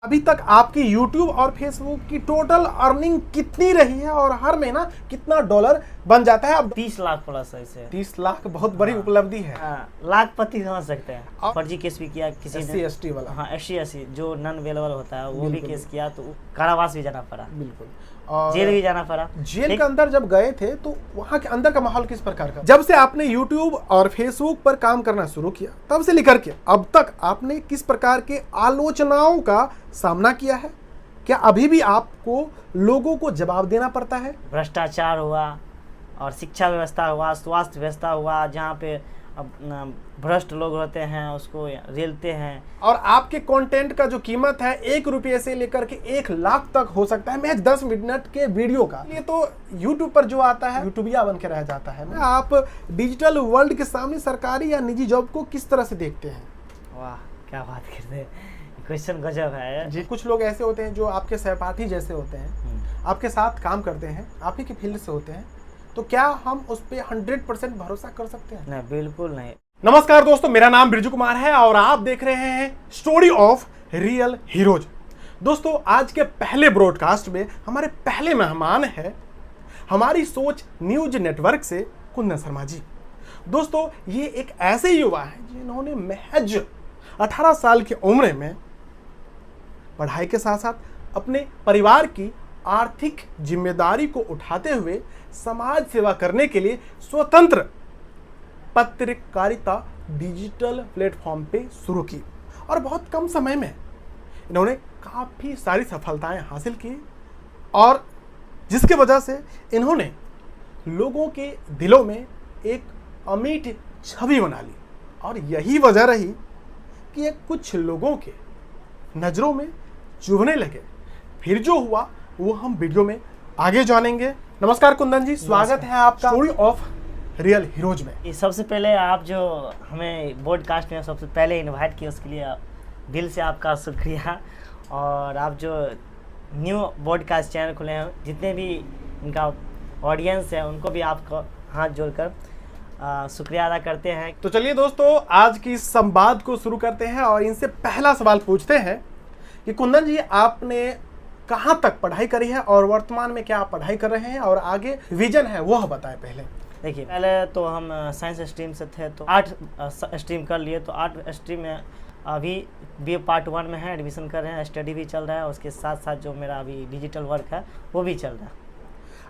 अभी तक आपकी YouTube और Facebook की टोटल अर्निंग कितनी रही है और हर महीना कितना डॉलर बन जाता है? अब 30 लाख प्लस ऐसे 30 लाख बहुत बड़ी उपलब्धि है। लाखपति समझ सकते हैं। और फर्जी केस भी किया किसी ने, SC/ST वाला। हाँ SC जो नॉन अवेलेबल होता है वो भी बिल्कुल। केस किया तो कारावास भी जाना पड़ा, बिल्कुल। और जेल भी जाना पड़ा। जेल के अंदर जब गए थे तो वहाँ के अंदर का माहौल किस प्रकार का? जब से आपने YouTube और Facebook पर काम करना शुरू किया तब से लेकर के अब तक आपने किस प्रकार के आलोचनाओं का सामना किया है? क्या अभी भी आपको लोगों को जवाब देना पड़ता है? भ्रष्टाचार हुआ और शिक्षा व्यवस्था हुआ, स्वास्थ्य व्यवस्था हुआ, जहाँ पे भ्रष्ट लोग होते हैं उसको रेलते हैं। और आपके कंटेंट का जो कीमत है 1 रुपये से लेकर के 1 लाख तक हो सकता है महज 10 मिनट के वीडियो का। ये तो YouTube पर जो आता है यूट्यूबिया बन के रह जाता है। आप डिजिटल वर्ल्ड के सामने सरकारी या निजी जॉब को किस तरह से देखते हैं? वाह क्या बात करते हैं, क्वेश्चन गजब है जी। कुछ लोग ऐसे होते हैं जो आपके सहपाठी जैसे होते हैं, आपके साथ काम करते हैं, आप ही के फील्ड से होते हैं, तो क्या हम उस पर 100% भरोसा कर सकते हैं? नहीं, बिल्कुल नहीं। नमस्कार दोस्तों, मेरा नाम बिरजू कुमार है और आप देख रहे हैं स्टोरी ऑफ रियल हीरोज। दोस्तों, आज के पहले ब्रॉडकास्ट में हमारे पहले मेहमान है हमारी सोच न्यूज नेटवर्क से कुंदन शर्मा जी। दोस्तों, ये एक ऐसे युवा है जिन्होंने महज 18 साल की उम्र में पढ़ाई के साथ साथ अपने परिवार की आर्थिक जिम्मेदारी को उठाते हुए समाज सेवा करने के लिए स्वतंत्र पत्रकारिता डिजिटल प्लेटफॉर्म पे शुरू की और बहुत कम समय में इन्होंने काफ़ी सारी सफलताएं हासिल की और जिसके वजह से इन्होंने लोगों के दिलों में एक अमिट छवि बना ली और यही वजह रही कि ये कुछ लोगों के नज़रों में चुभने लगे। फिर जो हुआ वो हम वीडियो में आगे जानेंगे। नमस्कार कुंदन जी, स्वागत है आपका स्टोरी ऑफ रियल हीरोज में। सबसे पहले आप जो हमें पॉडकास्ट में सबसे पहले इनवाइट किए उसके लिए दिल से आपका शुक्रिया। और आप जो न्यू पॉडकास्ट चैनल खुले हैं, जितने भी इनका ऑडियंस है उनको भी आपको हाथ जोड़कर शुक्रिया अदा करते हैं। तो चलिए दोस्तों, आज की इस संवाद को शुरू करते हैं और इनसे पहला सवाल पूछते हैं कि कुंदन जी, आपने कहाँ तक पढ़ाई करी है और वर्तमान में क्या आप पढ़ाई कर रहे हैं और आगे विजन है वह बताएं पहले। देखिए, पहले तो हम साइंस स्ट्रीम से थे तो आर्ट स्ट्रीम कर लिए, तो आर्ट स्ट्रीम में अभी BA पार्ट 1 में है, एडमिशन कर रहे हैं, स्टडी भी चल रहा है, उसके साथ साथ जो मेरा अभी डिजिटल वर्क है वो भी चल रहा है।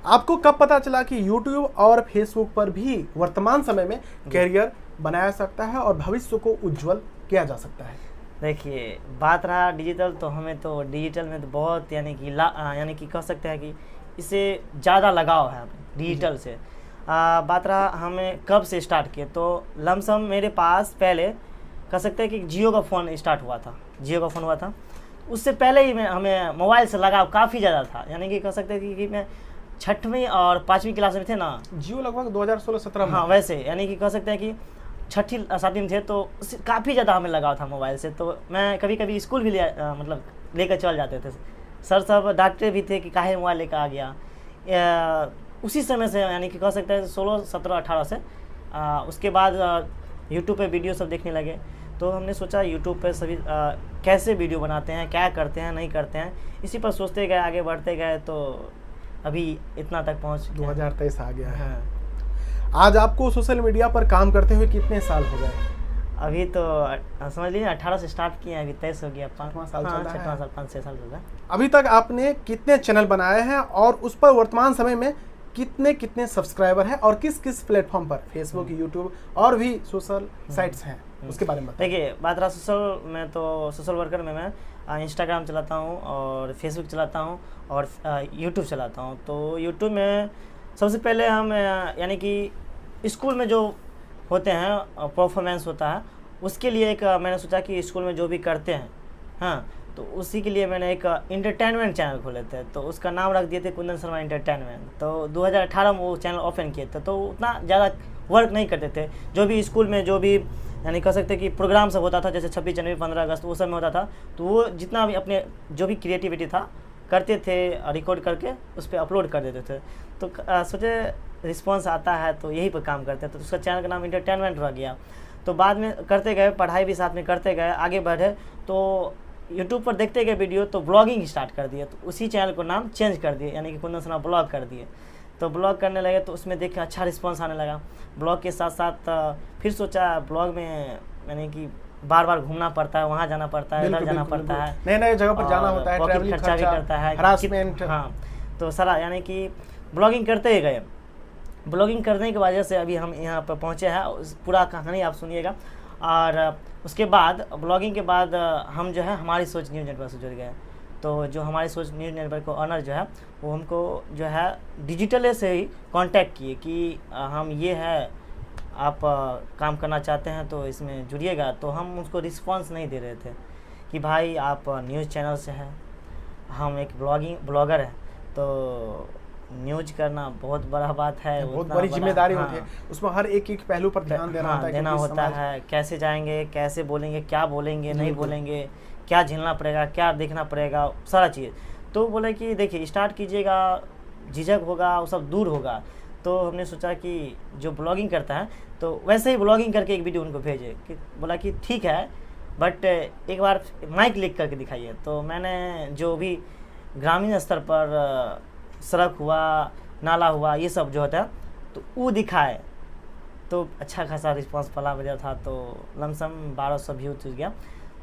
आपको कब पता चला कि YouTube और Facebook पर भी वर्तमान समय में कैरियर बनाया सकता है और भविष्य को उज्जवल किया जा सकता है? देखिए, बात रहा डिजिटल, तो हमें तो डिजिटल में तो बहुत यानी कि कह सकते हैं कि इससे ज़्यादा लगाव है डिजिटल से। बात रहा हमें कब से स्टार्ट किए, तो लमसम मेरे पास पहले कह सकते हैं कि जियो का फ़ोन स्टार्ट हुआ था, जियो का फ़ोन हुआ था। उससे पहले ही हमें मोबाइल से लगाव काफ़ी ज़्यादा था, यानी कि कह सकते हैं कि मैं 6वीं और 5वीं क्लास में थे ना। जियो लगभग 2016-17 में। हाँ, वैसे यानी कि कह सकते हैं कि 6ठी-7वीं में थे तो काफ़ी ज़्यादा हमें लगाव था मोबाइल से। तो मैं कभी कभी स्कूल भी मतलब लेकर चल जाते थे। सर सब डांटते भी थे कि काहे मोबाइल लेकर आ गया। उसी समय से यानी कि कह सकते हैं 16, 17, 18 से उसके बाद यूट्यूब पे वीडियो सब देखने लगे। तो हमने सोचा यूट्यूब पे सभी कैसे वीडियो बनाते हैं, क्या करते हैं, नहीं करते हैं, इसी पर सोचते गए, आगे बढ़ते गए, तो अभी इतना तक पहुँच 2023 आ गया है। आज आपको सोशल मीडिया पर काम करते हुए कितने साल हो गए? अभी तो समझ लीजिए 18 से स्टार्ट किए हैं, अभी 23 हो गया, 5 साल चल रहा है। 5-6 साल हो गए। अभी तक आपने कितने चैनल बनाए हैं और उस पर वर्तमान समय में कितने सब्सक्राइबर हैं और किस किस प्लेटफॉर्म पर, फेसबुक, यूट्यूब और भी सोशल साइट्स हैं, उसके बारे में बताइए। देखिए, बात रहा सोशल में, तो सोशल वर्कर में मैं इंस्टाग्राम चलाता हूँ और फेसबुक चलाता हूँ और यूट्यूब चलाता हूँ। तो यूट्यूब में सबसे पहले हम यानी कि स्कूल में जो होते हैं परफॉर्मेंस होता है, उसके लिए एक मैंने सोचा कि स्कूल में जो भी करते हैं, हाँ, तो उसी के लिए मैंने एक इंटरटेनमेंट चैनल खोले थे, तो उसका नाम रख दिए थे कुंदन शर्मा इंटरटेनमेंट। तो 2018 में वो चैनल ओपन किए थे, तो उतना ज़्यादा वर्क नहीं करते थे। जो भी स्कूल में जो भी यानी कह सकते हैं कि प्रोग्राम सब होता था, जैसे 26 जनवरी, 15 अगस्त, वो सब में होता था, तो वो जितना भी अपने जो भी क्रिएटिविटी था करते थे, रिकॉर्ड करके उस पर अपलोड कर देते थे। तो सोचे रिस्पॉन्स आता है तो यही पर काम करते हैं, तो उसका चैनल का नाम इंटरटेनमेंट रह गया। तो बाद में करते गए, पढ़ाई भी साथ में करते गए, आगे बढ़े, तो यूट्यूब पर देखते गए वीडियो तो ब्लॉगिंग स्टार्ट कर दिए, तो उसी चैनल को नाम चेंज कर दिए, यानी कि कुंदन सना ब्लॉग कर दिए। तो ब्लॉग करने लगे तो उसमें देखे अच्छा रिस्पांस आने लगा। ब्लॉग के साथ साथ फिर सोचा ब्लॉग में यानी कि बार बार घूमना पड़ता है, वहाँ जाना पड़ता है, इधर जाना पड़ता है, नए नए जगह पर जाना होता है, पॉकेट ट्रैवलिंग खर्चा भी करता है, हरासमेंट। हाँ, तो सारा यानी कि ब्लॉगिंग करते ही गए। ब्लॉगिंग करने की वजह से अभी हम यहाँ पर पहुँचे हैं, पूरा कहानी आप सुनिएगा। और उसके बाद ब्लॉगिंग के बाद हम जो है हमारी सोच न्यूज़ नेटवर्क से जुड़ गए। तो जो हमारी सोच न्यूज़ नेटवर्क को ऑनर जो है वो हमको जो है डिजिटल से ही कांटेक्ट किए कि हम ये है, आप काम करना चाहते हैं तो इसमें जुड़िएगा। तो हम उसको रिस्पांस नहीं दे रहे थे कि भाई आप न्यूज़ चैनल से हैं, हम एक ब्लॉगर है, तो न्यूज करना बहुत बड़ा बात है, बहुत बड़ी जिम्मेदारी होती है, उसमें हर एक एक पहलू पर ध्यान देना होता है। कैसे जाएंगे, कैसे बोलेंगे, क्या बोलेंगे, नहीं बोलेंगे, क्या झेलना पड़ेगा, क्या देखना पड़ेगा, सारा चीज़। तो बोले कि देखिए स्टार्ट कीजिएगा, झिझक होगा वो सब दूर होगा। तो हमने सोचा कि जो ब्लॉगिंग करता है तो वैसे ही ब्लॉगिंग करके एक वीडियो उनको भेजे कि बोला कि ठीक है, बट एक बार माइक लिख करके दिखाइए। तो मैंने जो भी ग्रामीण स्तर पर सड़क हुआ, नाला हुआ, ये सब जो होता है तो वो दिखाए, तो अच्छा खासा रिस्पांस पला बजा था। तो लमसम 1200 व्यू चुज गया।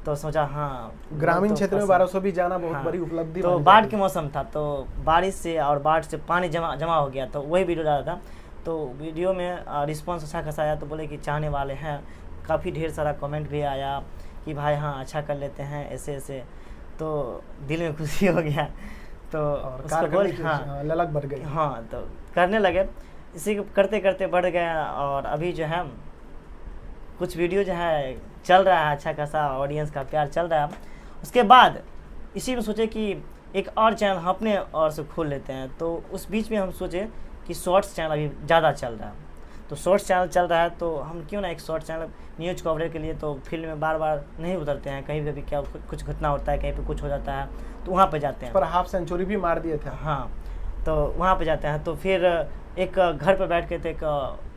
तो सोचा हाँ, ग्रामीण क्षेत्र में 1200 भी जाना बहुत बड़ी उपलब्धि। तो बाढ़ के मौसम था, तो बारिश से और बाढ़ से पानी जमा हो गया, तो वही वीडियो डाला था। तो वीडियो में रिस्पांस अच्छा खासा आया। तो बोले कि चाहने वाले हैं, काफ़ी ढेर सारा कमेंट भी आया कि भाई हाँ अच्छा कर लेते हैं ऐसे ऐसे। तो दिल में खुशी हो गया। तो उसको बोल हाँ ललक बढ़ गई। हाँ, तो करने लगे, इसी को करते करते बढ़ गया। और अभी जो है कुछ वीडियो जो है चल रहा है, अच्छा खासा ऑडियंस का प्यार चल रहा है। उसके बाद इसी में सोचे कि एक और चैनल हम अपने और से खोल लेते हैं। तो उस बीच में हम सोचे कि शॉर्ट्स चैनल अभी ज़्यादा चल रहा है, तो शॉर्ट्स चैनल चल रहा है तो हम क्यों ना एक शॉर्ट चैनल न्यूज़ कवरेज के लिए। तो फील्ड में बार बार नहीं उतरते हैं, कहीं भी क्या कुछ घटना होता है, कहीं पे कुछ हो जाता है तो वहाँ पे जाते हैं। पर हाफ सेंचुरी भी मार दिए थे। हाँ, तो वहाँ पे जाते हैं। तो फिर एक घर पे बैठ के थे, एक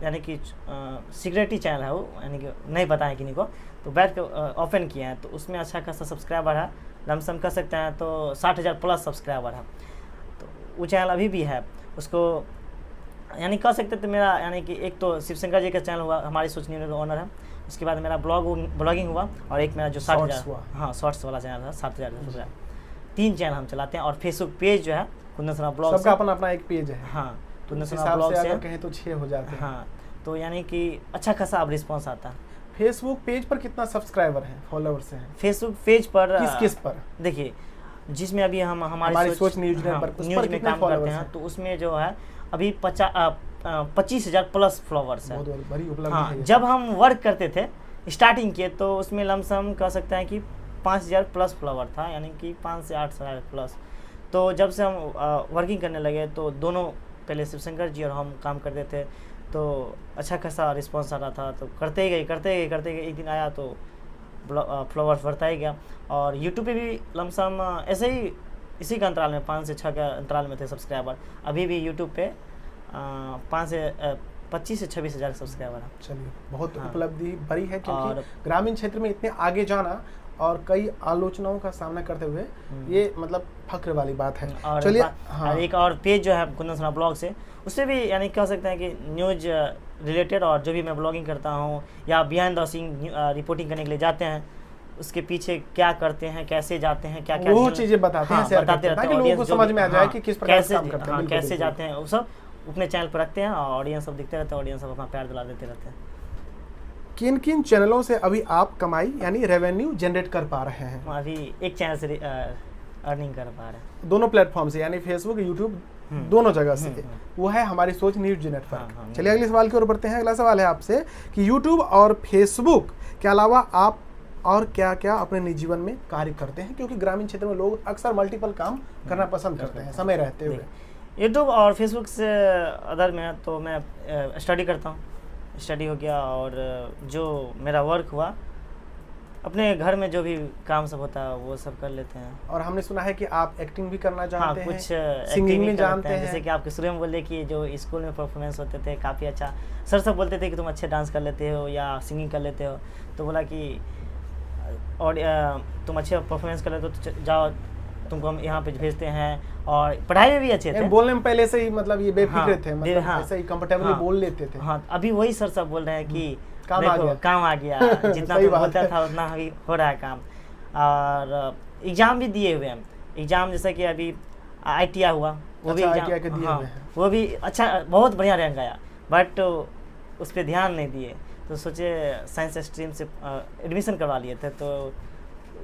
यानी कि सिक्योरिटी चैनल है वो, यानी कि नहीं बताएं किन्हीं को, तो बैठ के ओपन किए हैं। तो उसमें अच्छा खासा सब्सक्राइबर है, लमसम कर सकते हैं तो 60,000 प्लस सब्सक्राइबर है। तो वो चैनल अभी भी है, उसको यानी कह सकते थे मेरा, यानी कि एक तो शिवशंकर जी का चैनल हुआ, हमारी सोच न्यूज़ ऑनर है। उसके बाद मेरा ब्लॉगिंग हुआ, और एक मेरा जो 60,000 हाँ शॉर्ट्स वाला चैनल है 60,000। 3 चैनल हम चलाते हैं। और फेसबुक पेज जो है कुंदन सना ब्लॉग, सबका अपना अपना एक पेज है। हाँ, कुंदन सना ब्लॉग से कहें तो 6 हो जाते हैं। हाँ, तो यानी कि अच्छा खासा अब रिस्पांस आता है। फेसबुक पेज पर कितना सब्सक्राइबर हैं, फॉलोअर्स हैं? फेसबुक पेज पर किस पर? देखिए, जिसमें अभी हम हमारी सोच न्यूज़ में काम करते हैं, तो उसमें जो है अभी 25,000 प्लस फॉलोवर्स है। बहुत बड़ी उपलब्धि है। जब हम वर्क करते थे स्टार्टिंग किए तो उसमें लमसम कह सकते हैं कि 5,000 प्लस फॉलोवर था, यानी कि 5 से 8,000 प्लस। तो जब से हम वर्किंग करने लगे तो दोनों, पहले शिवशंकर जी और हम काम करते थे, तो अच्छा खासा रिस्पांस आ रहा था। तो करते गए एक दिन आया तो फॉलोवर्स बढ़ता ही गया। और यूट्यूब पे भी लमसम ऐसे ही इसी का अंतराल में 5 से 6 का अंतराल में थे सब्सक्राइबर। अभी भी यूट्यूब पे 25 से 26,000 सब्सक्राइबर है। चलिए, बहुत उपलब्धि बड़ी है, क्योंकि ग्रामीण क्षेत्र में इतने आगे जाना और कई आलोचनाओं का सामना करते हुए ये मतलब फख्र वाली बात है। और चलिए, हाँ, एक और पेज जो है कुंदन सना ब्लॉग से, उससे भी यानी कह सकते हैं कि न्यूज़ रिलेटेड और जो भी मैं ब्लॉगिंग करता हूँ या बिहाइंड द सीन रिपोर्टिंग करने के लिए जाते हैं, उसके पीछे क्या करते हैं, कैसे जाते हैं, क्या क्या वो चीजें बताते हैं, बताते रहते हैं, लोगों को समझ में आ जाए कि किस प्रकार से काम करते हैं, कैसे जाते हैं, वो सब अपने चैनल पर रखते हैं और ऑडियंस सब दिखते रहते हैं, ऑडियंस सब अपना प्यार दिला देते रहते हैं। किन किन चैनलों से अभी आप कमाई यानी रेवेन्यू जनरेट कर पा रहे हैं? अभी एक चैनल से अर्निंग कर पा रहे हैं, दोनों प्लेटफॉर्म से, यानी फेसबुक, यूट्यूब, दोनों जगह से। वो है हमारी सोच न्यूज़ नेटवर्क। चलिए अगले सवाल की ओर बढ़ते हैं। अगला सवाल है आपसे कि यूट्यूब और फेसबुक के अलावा आप और क्या क्या अपने निजी जीवन में कार्य करते हैं, क्योंकि ग्रामीण क्षेत्र में लोग अक्सर मल्टीपल काम करना पसंद करते हैं समय रहते हुए। यूट्यूब और फेसबुक से अदर में तो मैं स्टडी करता हूँ, स्टडी हो गया, और जो मेरा वर्क हुआ अपने घर में जो भी काम सब होता है वो सब कर लेते हैं। और हमने सुना है कि आप एक्टिंग भी करना जानते हैं, कुछ सिंगिंग भी जानते हैं। जैसे कि आपके शुरू में बोले कि जो स्कूल में परफॉर्मेंस होते थे काफ़ी अच्छा, सर सब बोलते थे कि तुम अच्छे डांस कर लेते हो या सिंगिंग कर लेते हो। तो बोला कि और तुम अच्छे परफॉर्मेंस कर रहे हो तो जाओ, तुमको हम यहाँ पे भेजते हैं। और पढ़ाई में भी अच्छे थे, बोलने में पहले से ही मतलब ये बेफिक्र थे, मतलब हाँ, ऐसे ही कंफर्टेबली बोल लेते थे। हाँ, अभी वही सर सब बोल रहे हैं कि काम आ गया, काम आ गया जितना सही तो बात होता है। था उतना अभी हो रहा है काम। और एग्ज़ाम भी दिए हुए हैं, एग्ज़ाम जैसे कि अभी ITI हुआ, वो भी अच्छा, एग्जाम, ITI के दिए हाँ, हुए हैं। वो भी अच्छा बहुत बढ़िया रैंक आया, बट उस पर ध्यान नहीं दिए, तो सोचे साइंस स्ट्रीम से एडमिशन करवा लिए थे। तो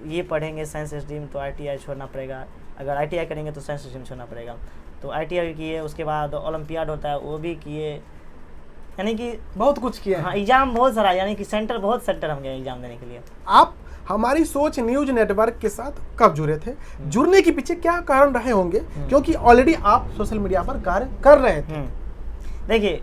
ये पढ़ेंगे साइंस स्ट्रीम तो ITI छोड़ना पड़ेगा, अगर ITI करेंगे तो साइंस स्ट्रीम छोड़ना पड़ेगा। तो ITI भी किए, उसके बाद ओलंपियाड होता है वो भी किए, यानी कि बहुत कुछ किया हाँ है। एग्ज़ाम बहुत सारा, यानी कि बहुत सेंटर हम गए एग्ज़ाम देने के लिए। आप हमारी सोच न्यूज नेटवर्क के साथ कब जुड़े थे, जुड़ने के पीछे क्या कारण रहे होंगे, क्योंकि ऑलरेडी आप सोशल मीडिया पर कार्य कर रहे थे। देखिए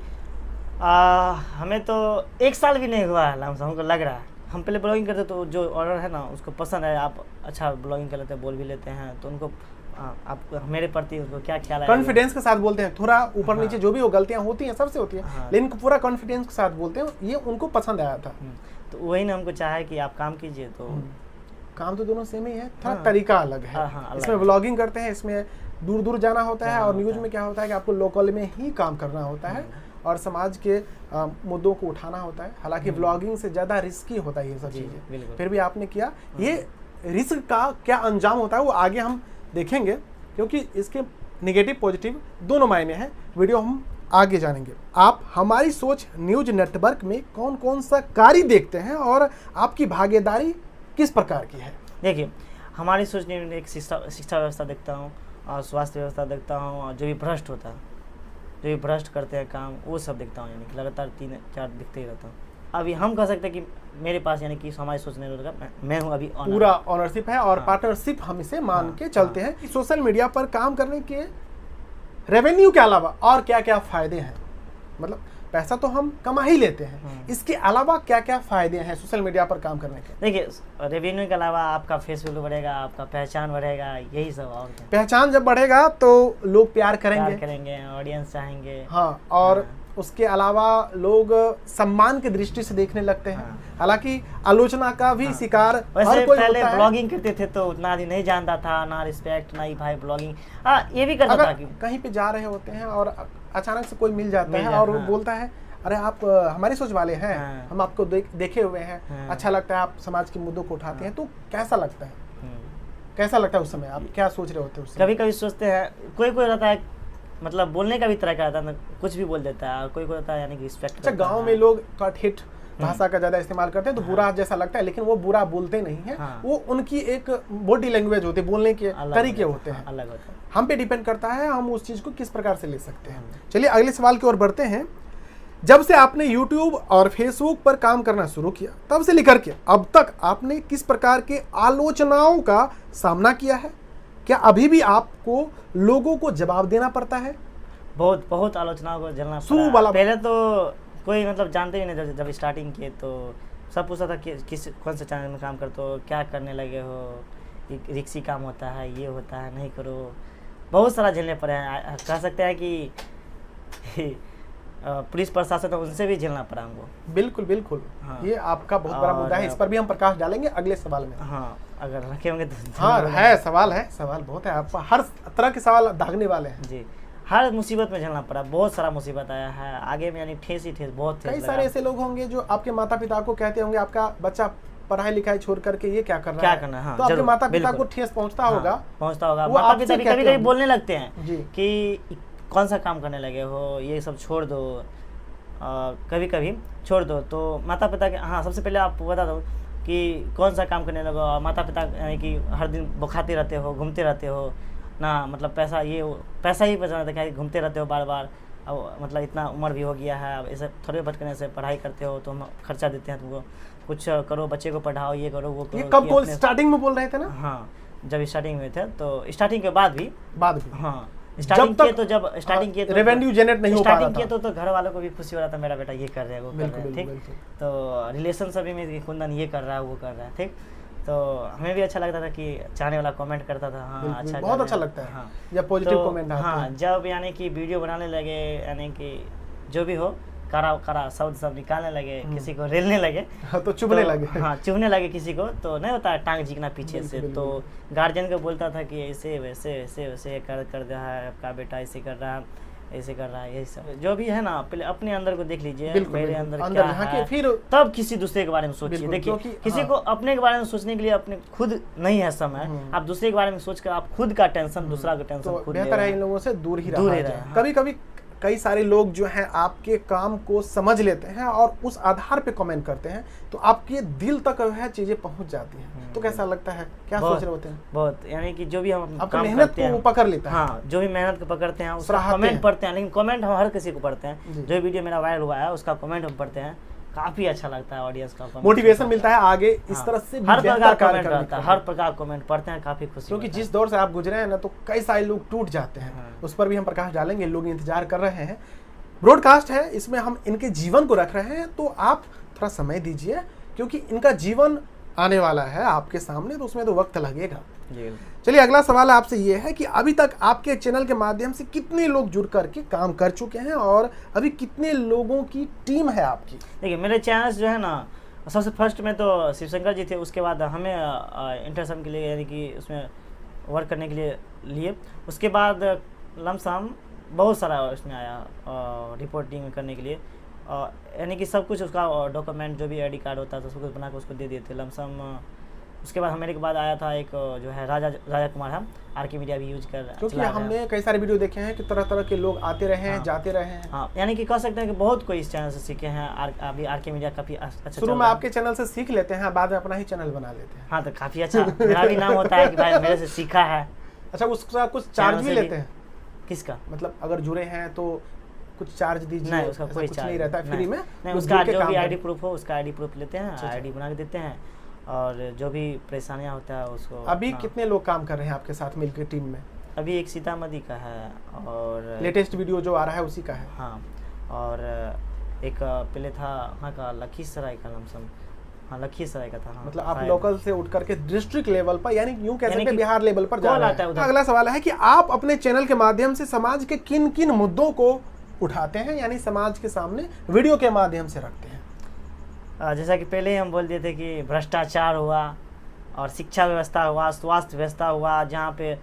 हमें तो 1 साल भी नहीं हुआ है, हमको लग रहा है। हम पहले ब्लॉगिंग करते तो जो ऑर्डर है ना उसको पसंद है, आप अच्छा ब्लॉगिंग कर लेते हैं, बोल भी लेते हैं, तो उनको आप मेरे प्रति उनको क्या ख्याल है, कॉन्फिडेंस के साथ बोलते हैं, थोड़ा ऊपर हाँ। नीचे जो भी हो गलतियां होती हैं, सबसे होती हैं, लेकिन पूरा कॉन्फिडेंस के साथ बोलते हैं, ये उनको पसंद आया था। तो वही ना हमको चाहा है कि आप काम कीजिए। तो काम तो दोनों सेम ही है, थोड़ा तरीका अलग है। इसमें ब्लॉगिंग करते हैं, इसमें दूर दूर जाना होता है, और न्यूज में क्या होता है कि आपको लोकल में ही काम करना होता है और समाज के मुद्दों को उठाना होता है। हालांकि ब्लॉगिंग से ज़्यादा रिस्की होता है ये सब चीज़ें, फिर भी आपने किया। ये रिस्क का क्या अंजाम होता है वो आगे हम देखेंगे, क्योंकि इसके नेगेटिव पॉजिटिव दोनों मायने हैं, वीडियो हम आगे जानेंगे। आप हमारी सोच न्यूज नेटवर्क में कौन कौन सा कार्य देखते हैं और आपकी भागीदारी किस प्रकार की है? देखिए हमारी सोच न्यूज एक शिक्षा व्यवस्था देखता हूँ, और स्वास्थ्य व्यवस्था देखता हूँ, और जो भी भ्रष्ट होता है, जो भी भ्रष्ट करते हैं काम, वो सब देखता हूँ, यानी कि लगातार 3-4 दिखते ही रहता हूँ। अभी हम कह सकते हैं कि मेरे पास यानी कि हमारी सोचने का मैं हूँ अभी पूरा ऑनरशिप है, और पार्टनरशिप हम इसे मान के चलते हैं। सोशल मीडिया पर काम करने के रेवेन्यू के अलावा और क्या क्या फायदे हैं? मतलब पैसा तो हम कमा ही लेते हैं, इसके अलावा क्या क्या फायदे हैं सोशल मीडिया पर काम करने के? देखिए रेवेन्यू के अलावा आपका फेसबुक बढ़ेगा, आपका पहचान बढ़ेगा, यही सब। और पहचान जब बढ़ेगा तो लोग प्यार करेंगे, ऑडियंस चाहेंगे। हाँ, और उसके अलावा लोग सम्मान की दृष्टि से देखने लगते हैं। हालांकि आलोचना का भी शिकार हर कोई पहले होता है। ब्लॉगिंग करते थे तो उतना आदमी नहीं जानता था, ना रिस्पेक्ट, ना ही भाई ब्लॉगिंग ये भी करता था कि कहीं पे जा रहे होते हैं और अचानक से कोई मिल जाता है और वो बोलता है, अरे आप हमारी सोच वाले हैं, हम आपको देखे हुए हैं, अच्छा लगता है, आप समाज के मुद्दों को उठाते हैं, तो कैसा लगता है? कैसा लगता है उस समय? आप क्या सोच रहे होते हैं उस समय? कभी कभी सोचते हैं, कोई रहता है मतलब बोलने का भी तरह का रहता है, कुछ भी बोल देता है, और कोई रहता है यानी कि रिस्पेक्ट। अच्छा, गाँव में लोग ठेठ भाषा का ज्यादा इस्तेमाल करते हैं तो बुरा जैसा लगता है, लेकिन वो बुरा बोलते नहीं है, वो उनकी एक बॉडी लैंग्वेज होती है, बोलने के तरीके होते हैं, अलग होता है। हम पे डिपेंड करता है हम उस चीज को किस प्रकार से ले सकते हैं। चलिए अगले सवाल की ओर बढ़ते हैं। जब से आपने YouTube और Facebook पर काम करना शुरू किया, तब से लेकर के अब तक आपने किस प्रकार के आलोचनाओं का सामना किया है? क्या अभी भी आपको लोगों को जवाब देना पड़ता है? बहुत आलोचनाओं को झेलना पड़ा। पहले तो कोई मतलब जानते ही नहीं, जब स्टार्टिंग किए तो सब पूछता था कि कौन से चैनल में काम करते हो, क्या करने लगे हो, रिक्सी काम होता है, ये होता है, नहीं करो। बहुत सारा झेलने पड़े हैं, कह सकते हैं कि पुलिस प्रशासन उनसे भी झेलना पड़ा हमको। बिल्कुल बिल्कुल, हाँ। ये आपका बहुत बड़ा मुद्दा है, इस पर भी हम प्रकाश डालेंगे अगले सवाल में। हाँ, अगर रखे होंगे तो। हाँ है, सवाल बहुत है, आप हर तरह के सवाल दागने वाले हैं जी। हर मुसीबत में झेलना पड़ा, बहुत सारा मुसीबत आया है आगे में, यानी ठेस ही ठेस, बहुत कई सारे ऐसे लोग होंगे जो आपके माता पिता को कहते होंगे, आपका बच्चा पढ़ाई लिखाई छोड़ करके ये क्या कर रहा है, हाँ, तो आपके माता पिता को ठेस पहुंचता होगा। माता पिता कभी बोलने लगते हैं कि कौन सा काम करने लगे हो, ये सब छोड़ दो, कभी कभी छोड़ दो। तो माता पिता के, हाँ सबसे पहले आप बता दो कि कौन सा काम करने लगो। माता पिता यानी कि हर दिन बखाते रहते हो, घूमते रहते हो ना, मतलब पैसा ही बचाना रहता है, घूमते रहते हो बार बार। अब मतलब इतना उम्र भी हो गया है, अब ऐसे थोड़े भटकने से पढ़ाई करते हो तो हम खर्चा देते हैं तुमको, कुछ करो, बच्चे को पढ़ाओ, ये करो, वो करो। ये कब स्टार्टिंग में बोल रहे थे ना? हाँ, जब स्टार्टिंग में थे, तो स्टार्टिंग के बाद भी हाँ स्टार्टिंग किए तो जब स्टार्टिंग किए तो रेवेन्यू जनरेट नहीं हो पा रहा था, किए तो घर वालों को भी खुशी हो रहा था, मेरा बेटा ये कर रहा है, वो कर रहा है, ठीक। तो रिलेशन सभी में कुंदन ये कर रहा है, वो कर रहा है, ठीक। तो हमें भी अच्छा लगता था कि चाहने वाला कमेंट करता था, हाँ अच्छा, बहुत अच्छा लगता है। हाँ, जब पॉजिटिव कमेंट आते हैं। हाँ, जब यानी कि वीडियो बनाने लगे, यानी कि जो भी हो कड़ा कड़ा शब्द सब निकालने लगे, किसी को रेलने लगे, तो चुभने लगे। हाँ, चुभने लगे किसी को, तो नहीं होता टांग झीकना पीछे से, बिल्कुल, तो गार्जियन को बोलता था कि ऐसे वैसे ऐसे वैसे कर रहा है आपका बेटा, ऐसे कर रहा है, ऐसे कर रहा है, यही सब जो भी है ना, पहले अपने अंदर को देख लीजिए, मेरे अंदर क्या है, फिर तब किसी दूसरे के बारे में सोचिए। देखिए किसी को अपने के बारे में सोचने के लिए अपने खुद नहीं है समय, आप दूसरे के बारे में सोचकर आप खुद का टेंशन, दूसरा का टेंशन खुद बेहतर है इन लोगों से दूर ही रहा। कभी कभी कई सारे लोग जो हैं आपके काम को समझ लेते हैं और उस आधार पे कमेंट करते हैं, तो आपके दिल तक वह चीजें पहुंच जाती हैं, तो कैसा लगता है, क्या सोच रहे होते हैं? बहुत, यानी कि जो भी हम काम मेहनत को पकड़ लेता है। हाँ, जो भी मेहनत को पकड़ते हैं उसका कमेंट पढ़ते हैं, लेकिन कमेंट हम हर किसी को पढ़ते हैं। जो वीडियो मेरा वायरल हुआ है उसका कमेंट हम पढ़ते हैं, काफी अच्छा लगता है, ऑडियंस का मोटिवेशन मिलता है आगे इस तरह से हर प्रकार कमेंट रहता है, हर प्रकार कमेंट पढ़ते हैं, काफी खुशी। क्योंकि जिस दौर से आप गुजरे हैं ना, तो कई सारे लोग टूट जाते हैं, उस पर भी हम प्रकाश डालेंगे, लोग इंतजार कर रहे हैं। ब्रॉडकास्ट है, इसमें हम इनके जीवन को रख रहे हैं, तो आप थोड़ा समय दीजिए, क्योंकि इनका जीवन आने वाला है आपके सामने, तो उसमें तो वक्त लगेगा। चलिए अगला सवाल आपसे ये है कि अभी तक आपके चैनल के माध्यम से कितने लोग जुड़ करके काम कर चुके हैं और अभी कितने लोगों की टीम है आपकी? देखिए मेरे चैनल्स जो है ना, सबसे फर्स्ट में तो शिवशंकर जी थे, उसके बाद हमें इंटरसम के लिए यानी कि उसमें वर्क करने के लिए उसके बाद लमसम बहुत सारा इसमें आया रिपोर्टिंग करने के लिए, यानी कि सब कुछ उसका डॉक्यूमेंट जो भी आईडी कार्ड होता है तो सब कुछ बना के उसको दे दिए थे लमसम। उसके बाद मेरे के बाद आया था एक जो है राजा कुमार है, आरके मीडिया भी यूज कर, क्योंकि हमने कई सारे वीडियो देखे हैं कि तरह तरह के लोग आते रहे हैं, जाते रहे हैं। हाँ, यानी कि कह सकते हैं कि बहुत कोई इस चैनल से सीखे हैं। अभी आरके मीडिया काफी अच्छा, शुरू में आपके चैनल से सीख लेते हैं, बाद में अपना ही चैनल बना लेते हैं। हाँ, तो काफी अच्छा मेरा भी नाम होता है कि भाई मेरे से सीखा है। अच्छा, उसका कुछ चार्ज भी लेते हैं? किसका मतलब अगर जुड़े हैं तो कुछ चार्ज दीजिए? नहीं, उसका कोई चार्ज नहीं रहता है, फ्री में। नहीं, उसका जो भी आईडी प्रूफ हो उसका आईडी प्रूफ लेते हैं, आईडी बना के देते हैं, और जो भी परेशानियां होता है उसको। अभी कितने लोग काम कर रहे हैं आपके साथ मिलकर टीम में? अभी एक सीतामढ़ी का है, और लेटेस्ट वीडियो जो आ रहा है उसी का है। हाँ, और एक पहले था वहाँ का लखीसराय का लमसम, हाँ लखीसराय का था। हाँ, मतलब आप लोकल से उठ करके डिस्ट्रिक्ट लेवल पर, यानी यूं कह सकते हैं बिहार लेवल पर जा रहे हैं। अगला सवाल है कि आप अपने चैनल के माध्यम से समाज के किन किन मुद्दों को उठाते हैं, यानी समाज के सामने वीडियो के माध्यम से रखते हैं? जैसा कि पहले ही हम बोल दिए थे कि भ्रष्टाचार हुआ, और शिक्षा व्यवस्था हुआ, स्वास्थ्य व्यवस्था हुआ, जहाँ पे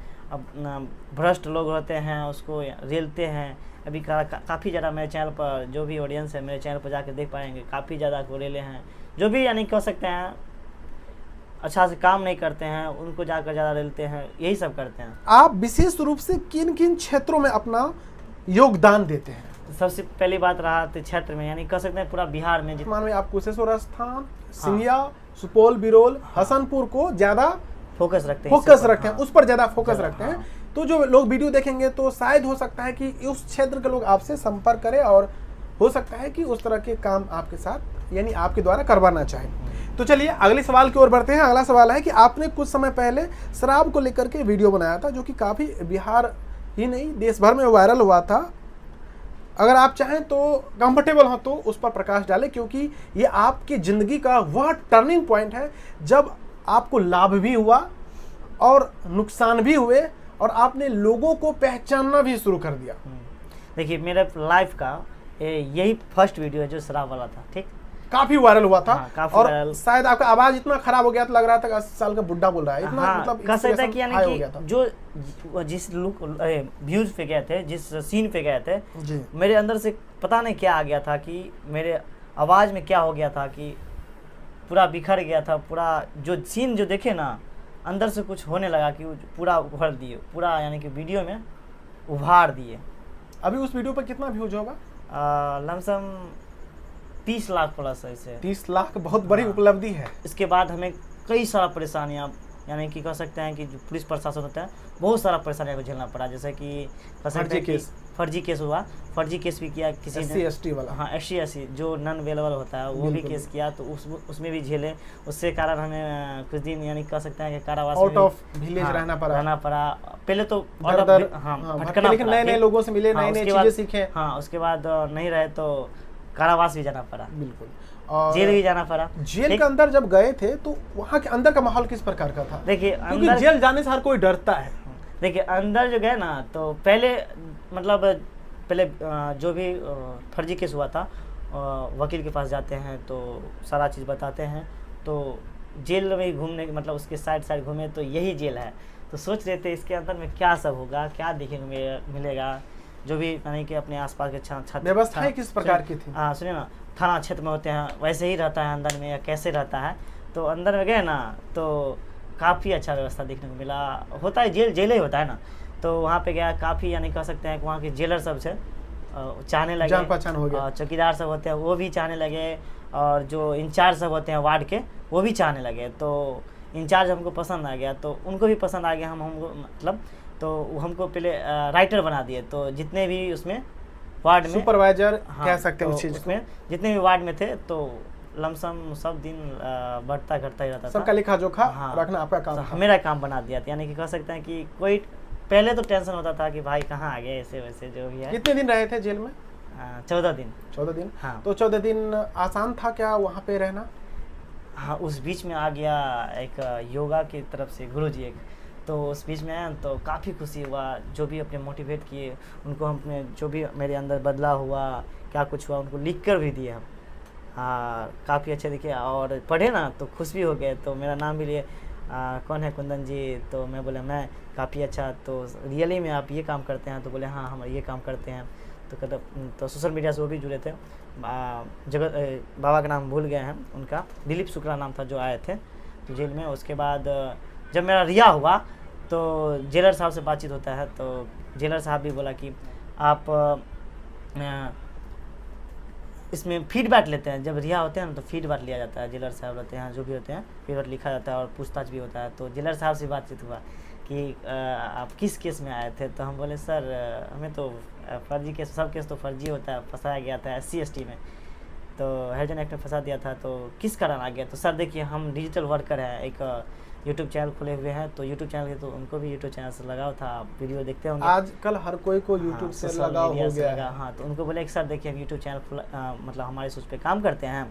भ्रष्ट लोग होते हैं उसको रेलते हैं। अभी काफ़ी ज़्यादा मेरे चैनल पर, जो भी ऑडियंस है मेरे चैनल पर जाकर देख पाएंगे, काफ़ी ज़्यादा को रेले हैं। जो भी यानी कह सकते हैं अच्छा से काम नहीं करते हैं उनको जाकर ज़्यादा रेलते हैं, यही सब करते हैं। आप विशेष रूप से किन किन क्षेत्रों में अपना योगदान देते हैं? सबसे पहली बात रहा तो क्षेत्र में, यानी कह सकते हैं पूरा बिहार में जितना में आप कुशेश्वर स्थान, सिंधिया, सुपौल, बिरोल, हसनपुर को ज्यादा फोकस रखते हैं, उस पर ज्यादा फोकस रखते हैं। तो जो लोग वीडियो देखेंगे तो शायद हो सकता है कि उस क्षेत्र के लोग आपसे संपर्क करें, और हो सकता है कि उस तरह के काम आपके साथ यानी आपके द्वारा करवाना चाहें। तो चलिए अगले सवाल की ओर बढ़ते हैं। अगला सवाल है कि आपने कुछ समय पहले शराब को लेकर के वीडियो बनाया था, जो कि काफी बिहार ही नहीं देश भर में वायरल हुआ था। अगर आप चाहें तो कंफर्टेबल हो तो उस पर प्रकाश डालें, क्योंकि ये आपकी ज़िंदगी का वह टर्निंग पॉइंट है जब आपको लाभ भी हुआ और नुकसान भी हुए, और आपने लोगों को पहचानना भी शुरू कर दिया। देखिए मेरे लाइफ का यही फर्स्ट वीडियो है जो शराब वाला था, ठीक, काफी वायरल हुआ था। हाँ, काफी और वायरल। शायद आपका आवाज इतना खराब हो गया था, लग रहा था 80 साल का बुड्ढा बोल रहा है, इतना हाँ, मतलब कह सकता है कि यानी कि जो जिस लुक व्यूज पे गए थे, जिस सीन पे गए थे जी, मेरे अंदर से पता नहीं क्या आ गया था, कि मेरे आवाज में क्या हो गया था कि पूरा बिखर गया था। पूरा जो सीन जो देखे ना, अंदर से कुछ होने लगा कि पूरा उभर दिए, पूरा यानी कि वीडियो में उभार दिए। अभी उस वीडियो पर कितना व्यूज होगा? लमसम 30 लाख प्लस है इसे। 30 लाख बहुत बड़ी उपलब्धि है। इसके बाद हमें कई सारा परेशानियाँ, यानी कि कह सकते हैं कि जो पुलिस प्रशासन होता है बहुत सारा परेशानियों को झेलना पड़ा। जैसे कि कह सकते हैं कि फर्जी केस हुआ, फर्जी केस भी किया किसी ने, SC/ST वाला। हाँ, SC/ST जो नॉन अवेलेबल होता है वो भी केस किया, तो उसमें भी झेले। उससे कारण हमें कुछ दिन यानी कह सकते हैं कि कारावास आउट ऑफ विलेज रहना पड़ा। पहले तो भटकना, लेकिन नए नए लोगों से मिले, नए नए चीजें सीखे। हाँ, उसके बाद नहीं रहे तो कारावास भी जाना पड़ा, बिल्कुल, जेल भी जाना पड़ा। जेल के अंदर जब गए थे तो वहाँ के अंदर का माहौल किस प्रकार का था? देखिए क्योंकि जेल जाने से हर कोई डरता है। देखिए अंदर जो गए ना, तो पहले मतलब पहले जो भी फर्जी केस हुआ था वकील के पास जाते हैं तो सारा चीज़ बताते हैं। तो जेल में घूमने मतलब उसके साइड साइड घूमे तो यही जेल है। तो सोच रहे थे इसके अंदर में क्या सब होगा, क्या देखने को मिलेगा, जो भी यानी कि अपने आसपास के छत व्यवस्थाएं किस प्रकार की थी? हाँ सुनिए ना, थाना क्षेत्र में होते हैं वैसे ही रहता है अंदर में या कैसे रहता है। तो अंदर में गए ना तो काफ़ी अच्छा व्यवस्था देखने को मिला। होता है जेल ही होता है ना, तो वहाँ पे गया, काफ़ी यानी कह सकते हैं कि वहाँ के जेलर सब से चाहने लगे, जान पहचान हो गया। चौकीदार सब होते हैं वो भी चाहने लगे, और जो इंचार्ज सब होते हैं वार्ड के वो भी चाहने लगे। तो इंचार्ज हमको पसंद आ गया, तो उनको भी पसंद आ गया, हमको मतलब तो वो हमको पहले राइटर बना दिए। तो जितने भी उसमें वार्ड में सुपरवाइजर हाँ, कह सकते हैं तो उस चीज उसमें जितने भी वार्ड में थे तो लमसम सब दिन बढ़ता घटता ही रहता था। सबका लिखा जोखा हाँ, रखना आपका काम था। मेरा काम बना दिया था। यानी कि कह सकते हैं कि कोई पहले तो टेंशन होता था कि भाई कहाँ आ गए, ऐसे वैसे जो भी है। कितने दिन रहे थे जेल में? 14 दिन। 14 दिन। हाँ। तो 14 दिन आसान था क्या वहाँ पे रहना? हाँ, उस बीच में आ गया एक योगा की तरफ से गुरुजी एक, तो उस बीच में आया तो काफ़ी खुशी हुआ। जो भी अपने मोटिवेट किए उनको हमने, जो भी मेरे अंदर बदला हुआ क्या कुछ हुआ उनको लिख कर भी दिए हम। हाँ, काफ़ी अच्छे दिखे और पढ़े ना तो खुश भी हो गए। तो मेरा नाम भी लिए, कौन है कुंदन जी? तो मैं बोला मैं, काफ़ी अच्छा, तो रियली में आप ये काम करते हैं? तो बोले हाँ हम ये काम करते हैं। तो कहते तो सोशल मीडिया से वो भी जुड़े थे। जगत बाबा का नाम भूल गए हैं उनका, दिलीप शुक्ला नाम था, जो आए थे तो जेल में। उसके बाद जब मेरा रिहा हुआ तो जेलर साहब से बातचीत होता है, तो जेलर साहब भी बोला कि आप इसमें फीडबैक लेते हैं, जब रिहा होते हैं ना तो फीडबैक लिया जाता है। जेलर साहब रहते हैं जो भी होते हैं, फीडबैक लिखा जाता है और पूछताछ भी होता है। तो जेलर साहब से बातचीत हुआ कि आप किस केस में आए थे? तो हम बोले सर हमें तो फर्जी केस, सब केस तो फर्जी होता है, फंसाया गया था SC ST में, तो हेरिटेज एक्ट में फंसा दिया था। तो किस कारण आ गया? तो सर देखिए हम डिजिटल वर्कर हैं, एक यूट्यूब चैनल खुले हुए हैं, तो यूट्यूब चैनल तो उनको भी यूट्यूब चैनल से लगाव था, वीडियो देखते होंगे आजकल हर कोई को यूट्यूब से लगाव हो गया है। हाँ, तो उनको बोले कि सर देखिए हम यूट्यूब चैनल मतलब हमारे उस पर काम करते हैं।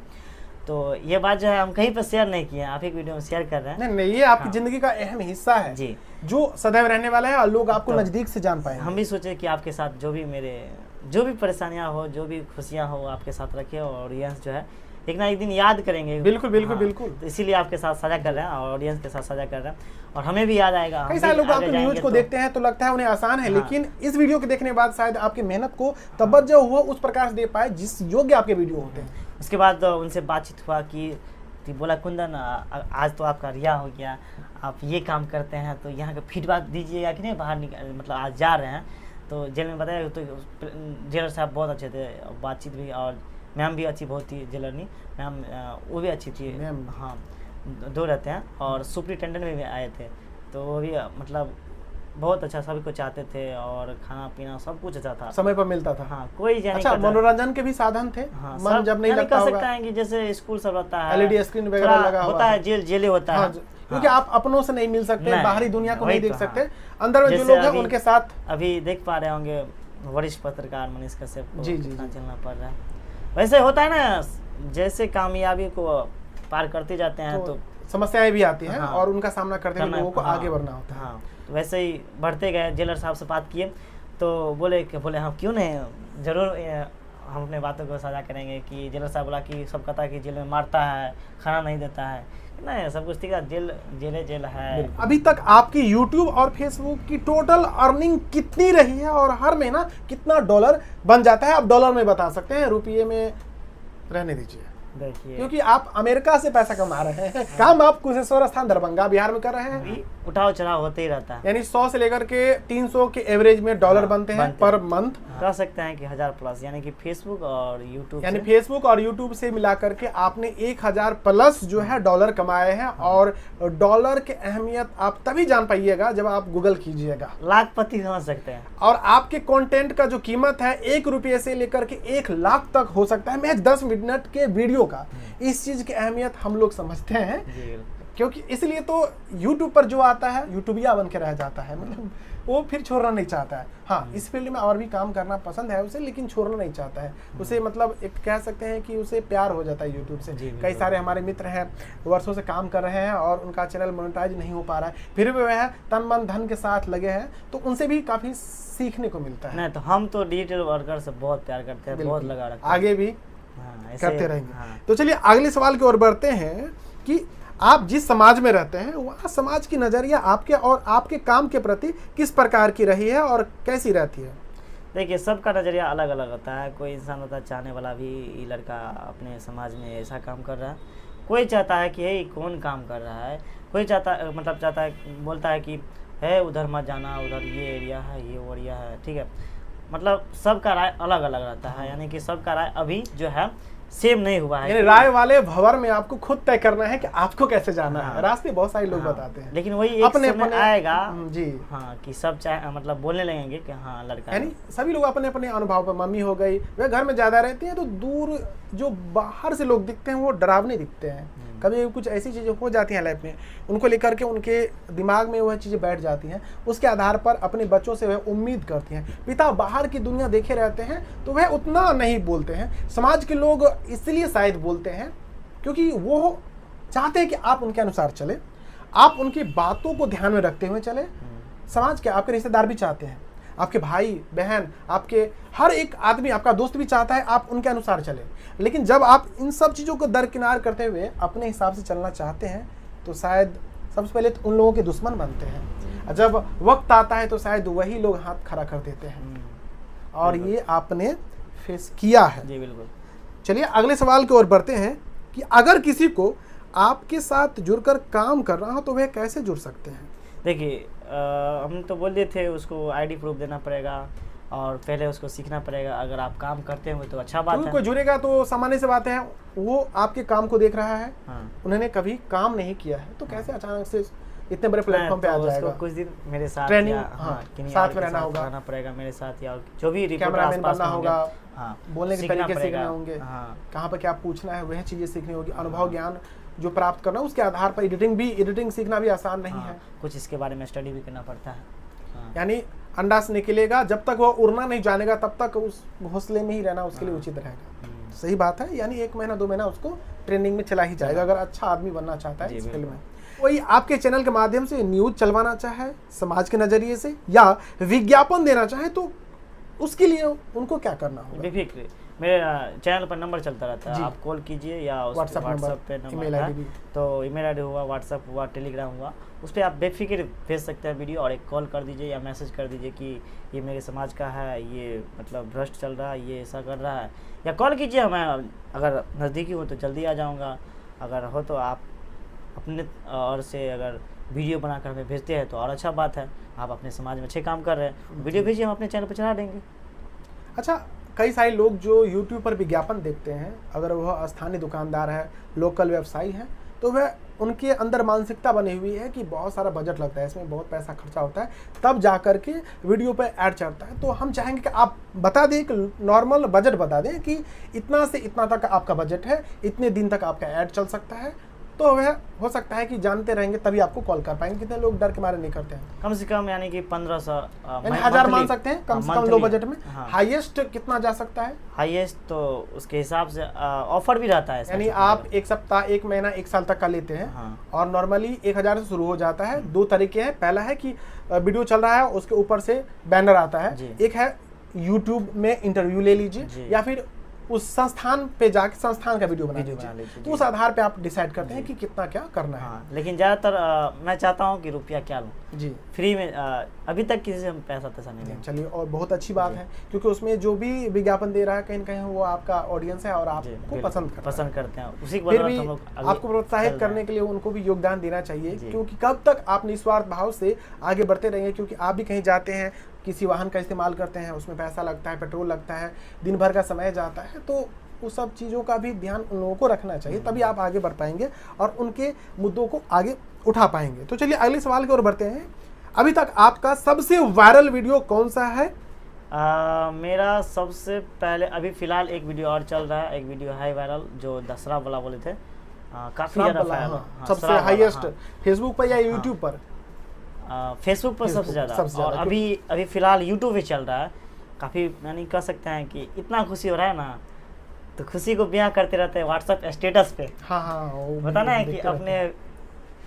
तो ये बात जो है हम कहीं पर शेयर नहीं किए हैं, आप एक वीडियो में शेयर कर रहे हैं। नहीं, ये आपकी जिंदगी का अहम हिस्सा है जी, जो सदैव रहने वाला है और लोग आपको नजदीक से जान पाएंगे। हम भी सोचे कि आपके साथ जो भी मेरे जो भी परेशानियां हो, जो भी खुशियां हो, आपके साथ रखे, और ऑडियंस जो है एक ना एक दिन याद करेंगे। बिल्कुल बिल्कुल हाँ, बिल्कुल। तो इसीलिए आपके साथ साझा कर रहे हैं और ऑडियंस के साथ साझा कर रहे हैं, और हमें भी याद आएगा। कई सारे लोग आपके न्यूज को देखते हैं तो लगता है उन्हें आसान है, लेकिन इस वीडियो के देखने के बाद शायद आपकी मेहनत को तवज्जो हुआ उस प्रकार से दे पाए जिस योग्य आपके वीडियो होते हैं। उसके बाद उनसे बातचीत हुआ कि बोला कुंदन आज तो आपका रिहा हो गया, आप ये काम करते हैं तो यहाँ का फीडबैक दीजिएगा कि नहीं, बाहर मतलब आज जा रहे हैं। तो जेल में बताया तो जेलर साहब बहुत अच्छे थे, बातचीत भी, और मैम भी अच्छी बहुत थी, जेलरनी मैम वो भी अच्छी थी। हाँ, 2 रहते हैं, और सुपरिटेंडेंट भी आए थे, तो वो भी मतलब बहुत अच्छा, सभी को चाहते थे, और खाना पीना सब कुछ अच्छा था, समय पर मिलता था। हाँ, कोई अच्छा, मनोरंजन के भी साधन थे। हाँ, मन जब नहीं लगता होगा, सकता है कि जैसे स्कूल सब रहता है, LED स्क्रीन वगैरह लगा होता है, जेल होता है। क्योंकि आप अपनों से नहीं मिल सकते, बाहरी दुनिया को नहीं देख सकते, हाँ। अंदर में जो लोग हैं उनके साथ। अभी देख पा रहे होंगे वरिष्ठ पत्रकार मनीष कश्यप को जी चलना पड़ रहा है। वैसे होता है ना, जैसे कामयाबी को पार करते जाते हैं तो समस्याएं भी आती हैं, हाँ, और उनका सामना करते हुए लोगों को हाँ, आगे बढ़ना होता है। हाँ, तो वैसे ही बढ़ते गए। जेलर साहब से बात किए तो बोले हम क्यों नहीं, जरूर हम अपने बातों को साझा करेंगे। कि जेलर साहब बोला कि सब कहता है कि जेल में मारता है, खाना नहीं देता है, नहीं सब कुछ ठीक है, जेल है। अभी तक आपकी YouTube और Facebook की टोटल अर्निंग कितनी रही है, और हर महीना कितना डॉलर बन जाता है? आप डॉलर में बता सकते हैं, रुपये में रहने दीजिए, देखिए क्योंकि आप अमेरिका से पैसा कमा रहे हैं। काम आप कुशेश्वर स्थान दरभंगा बिहार में कर रहे हैं, उठाव चढ़ाव होते ही रहता है। यानी 100 से लेकर के 300 के एवरेज में डॉलर बनते हैं पर मंथ। कह सकते हैं कि 1000 प्लस, यानी कि फेसबुक और यूट्यूब, यानी फेसबुक और यूट्यूब से मिलाकर के आपने 1000 प्लस जो है डॉलर कमाए हैं। और डॉलर की अहमियत आप तभी जान पाइएगा जब आप गूगल कीजिएगा, लाखपति समझ सकते हैं। और आपके कंटेंट का जो कीमत है 1 रुपये से लेकर के 1 लाख तक हो सकता है, महज 10 मिनट के वीडियो का। इस चीज की अहमियत हम लोग समझते हैं, क्योंकि इसलिए तो YouTube पर जो आता है यूट्यूबिया बन के रह जाता है, मतलब वो फिर छोड़ना नहीं चाहता है। हाँ, इस फील्ड में और भी काम करना पसंद है उसे, लेकिन छोड़ना नहीं चाहता है उसे, मतलब एक कह सकते हैं कि उसे प्यार हो जाता है यूट्यूब से। कई सारे हमारे मित्र हैं, वर्षों से काम कर रहे हैं और उनका चैनल मोनेटाइज नहीं हो पा रहा है, फिर भी वह तन मन धन के साथ लगे हैं, तो उनसे भी काफी सीखने को मिलता है। नहीं तो हम तो डिजिटल वर्कर से बहुत प्यार करते हैं, बहुत लगा रखते हैं। आगे भी करते रहेंगे। हाँ। तो चलिए अगले सवाल की ओर बढ़ते हैं कि आप जिस समाज में रहते हैं वहाँ समाज की नज़रिया आपके और आपके काम के प्रति किस प्रकार की रही है और कैसी रहती है? देखिए, सबका नज़रिया अलग अलग होता है। कोई इंसान होता है चाहने वाला भी, ये लड़का अपने समाज में ऐसा काम कर रहा है। कोई चाहता है कि ये कौन काम कर रहा है। कोई चाहता है बोलता है कि है उधर मत जाना, उधर ये एरिया है, ये वो एरिया है, ठीक है। मतलब सबका राय अलग अलग रहता है, यानी कि सबका राय अभी जो है सेम नहीं हुआ है। यानी राय वाले भंवर में आपको खुद तय करना है कि आपको कैसे जाना है। हाँ। रास्ते बहुत सारे लोग हाँ, बताते हैं, लेकिन वही एक समय आएगा जी हाँ कि सब चाहे मतलब बोलने लगेंगे कि हाँ लड़का यानी सभी लोग अपने अपने अनुभव पर, मम्मी हो गई वह घर में ज्यादा रहती हैं तो दूर जो बाहर से लोग दिखते हैं वो डरावने दिखते हैं। कभी कुछ ऐसी चीज़ें हो जाती हैं लाइफ में, उनको लेकर के उनके दिमाग में वह चीज़ें बैठ जाती हैं। उसके आधार पर अपने बच्चों से वह उम्मीद करती हैं। पिता बाहर की दुनिया देखे रहते हैं तो वह उतना नहीं बोलते हैं। समाज के लोग इसलिए शायद बोलते हैं क्योंकि वो चाहते हैं कि आप उनके अनुसार चले, आप उनकी बातों को ध्यान में रखते हुए चले। समाज के आपके रिश्तेदार भी चाहते हैं, आपके भाई बहन, आपके हर एक आदमी, आपका दोस्त भी चाहता है आप उनके अनुसार चले। लेकिन जब आप इन सब चीज़ों को दरकिनार करते हुए अपने हिसाब से चलना चाहते हैं तो शायद सबसे पहले तो उन लोगों के दुश्मन बनते हैं। जब वक्त आता है तो शायद वही लोग हाथ खड़ा कर देते हैं, और ये आपने फेस किया है। जी बिल्कुल। चलिए अगले सवाल की ओर बढ़ते हैं कि अगर किसी को आपके साथ जुड़कर काम करना हो तो वह कैसे जुड़ सकते हैं? देखिए, हम तो बोल दिए थे उसको आईडी प्रूफ देना पड़ेगा और पहले उसको सीखना पड़ेगा। अगर आप काम करते हो तो अच्छा बात है। कोई जुड़ेगा तो सामान्य सी बात है, वो आपके काम को देख रहा है। हाँ। उन्होंने कभी काम नहीं किया है तो कैसे अचानक से इतने बड़े प्लेटफॉर्म पे आ जाएगा? कुछ दिन मेरे साथ ट्रेनिंग, किन्हीं साथ और में के रहना होगा, रहना पड़ेगा मेरे साथ, या जो भी कैमरामैन बनना होगा, हाँ, बोलने के सीखना तरीके सीखने पड़ेगा। होंगे, हाँ। कहाँ पर क्या पूछना है वह चीज़ें सीखनी होगी, अनुभव ज्ञान जो प्राप्त करना उसके आधार पर एडिटिंग सीखना भी आसान नहीं है। कुछ इसके बारे में स्टडी भी करना पड़ता है। यानी अंडा से निकलेगा, जब तक वह उड़ना नहीं जानेगा तब तक उस घोंसले में ही रहना उसके लिए उचित रहेगा। सही बात है। यानी 1 महीना 2 महीना उसको ट्रेनिंग में चला ही जाएगा अगर अच्छा आदमी बनना चाहता है इस फील्ड में। वही आपके चैनल के माध्यम से न्यूज चलवाना चाहे समाज के नजरिए से या विज्ञापन देना चाहे तो उसके लिए उनको क्या करना होगा? बेफिक्र, मेरे चैनल पर नंबर चलता रहता है, आप कॉल कीजिए या व्हाट्सएप पे नंबर है, तो ईमेल आईडी हुआ, व्हाट्सएप हुआ, टेलीग्राम हुआ, उस पर आप बेफिक्र भेज सकते हैं वीडियो, और एक कॉल कर दीजिए या मैसेज कर दीजिए कि ये मेरे समाज का है, ये मतलब भ्रष्ट चल रहा है, ये ऐसा कर रहा है, या कॉल कीजिए। मैं अगर नज़दीकी हो तो जल्दी आ जाऊँगा, अगर हो तो आप अपने और से अगर वीडियो बनाकर हमें भेजते हैं तो और अच्छा बात है। आप अपने समाज में अच्छे काम कर रहे हैं, वीडियो भेजिए, हम अपने चैनल पर चढ़ा देंगे। अच्छा, कई सारे लोग जो YouTube पर विज्ञापन देखते हैं, अगर वह स्थानीय दुकानदार है, लोकल व्यवसायी है, तो वह उनके अंदर मानसिकता बनी हुई है कि बहुत सारा बजट लगता है, इसमें बहुत पैसा खर्चा होता है, तब जा कर के वीडियो पे ऐड चढ़ता है। तो हम चाहेंगे कि आप बता दें, एक नॉर्मल बजट बता दें कि इतना से इतना तक आपका बजट है, इतने दिन तक आपका ऐड चल सकता है, तो वह हो सकता है कि जानते रहेंगे तभी आपको कॉल कर पाएंगे। कितने लोग डर के मारे नहीं करते हैं? कम से कम यानी कि 1500 यानी 1000 मान सकते हैं कम से कम लो बजट में। हाँ। हाईएस्ट कितना जा सकता है? हाईएस्ट तो उसके हिसाब से ऑफर भी रहता है। यानी आप 1 सप्ताह, 1 महीना, 1 साल तक का लेते हैं। हाँ। और नॉर्मली 1000 से शुरू हो जाता है। 2 तरीके हैं, पहला है कि वीडियो चल रहा है उसके ऊपर से बैनर आता है, एक है यूट्यूब में इंटरव्यू ले लीजिए, या फिर उस संस्थान पे जाके संस्थान का वीडियो बना लीजिए। तो उस आधार पे आप डिसाइड करते हैं कि कितना क्या करना है। हाँ, लेकिन ज़्यादातर मैं चाहता हूँ कि रुपया क्या लूँ जी, फ्री में। अभी तक किसी से हम पैसा नहीं लेंगे। चलिए, और बहुत अच्छी बात है क्योंकि उसमें जो भी विज्ञापन दे रहा है कहीं ना कहीं वो आपका ऑडियंस है और आपको पसंद करते हैं। उसी फिर भी आपको प्रोत्साहित करने के लिए उनको भी योगदान देना चाहिए, क्योंकि कब तक आप निस्वार्थ भाव से आगे बढ़ते रहेंगे। क्योंकि आप भी कहीं जाते हैं, किसी वाहन का इस्तेमाल करते हैं, उसमें पैसा लगता है, पेट्रोल लगता है, दिन भर का समय जाता है, तो उस सब चीज़ों का भी ध्यान उन लोगों को रखना चाहिए, तभी आप आगे बढ़ पाएंगे और उनके मुद्दों को आगे उठा पाएंगे। तो चलिए अगले सवाल की ओर बढ़ते हैं। अभी तक आपका सबसे वायरल वीडियो कौन सा है? मेरा सबसे पहले अभी फिलहाल एक वीडियो और चल रहा है, एक वीडियो है वायरल जो दशहरा वाला बोले थे, काफ़ी ज़्यादा सबसे हाईएस्ट फेसबुक पर या यूट्यूब पर? फेसबुक पर सबसे ज़्यादा, और अभी फिलहाल यूट्यूब पे चल रहा है। काफ़ी यानी कह सकते हैं कि इतना खुशी हो रहा है ना, तो खुशी को बयां करते रहते हैं व्हाट्सएप स्टेटस पे। हाँ, बताना है कि अपने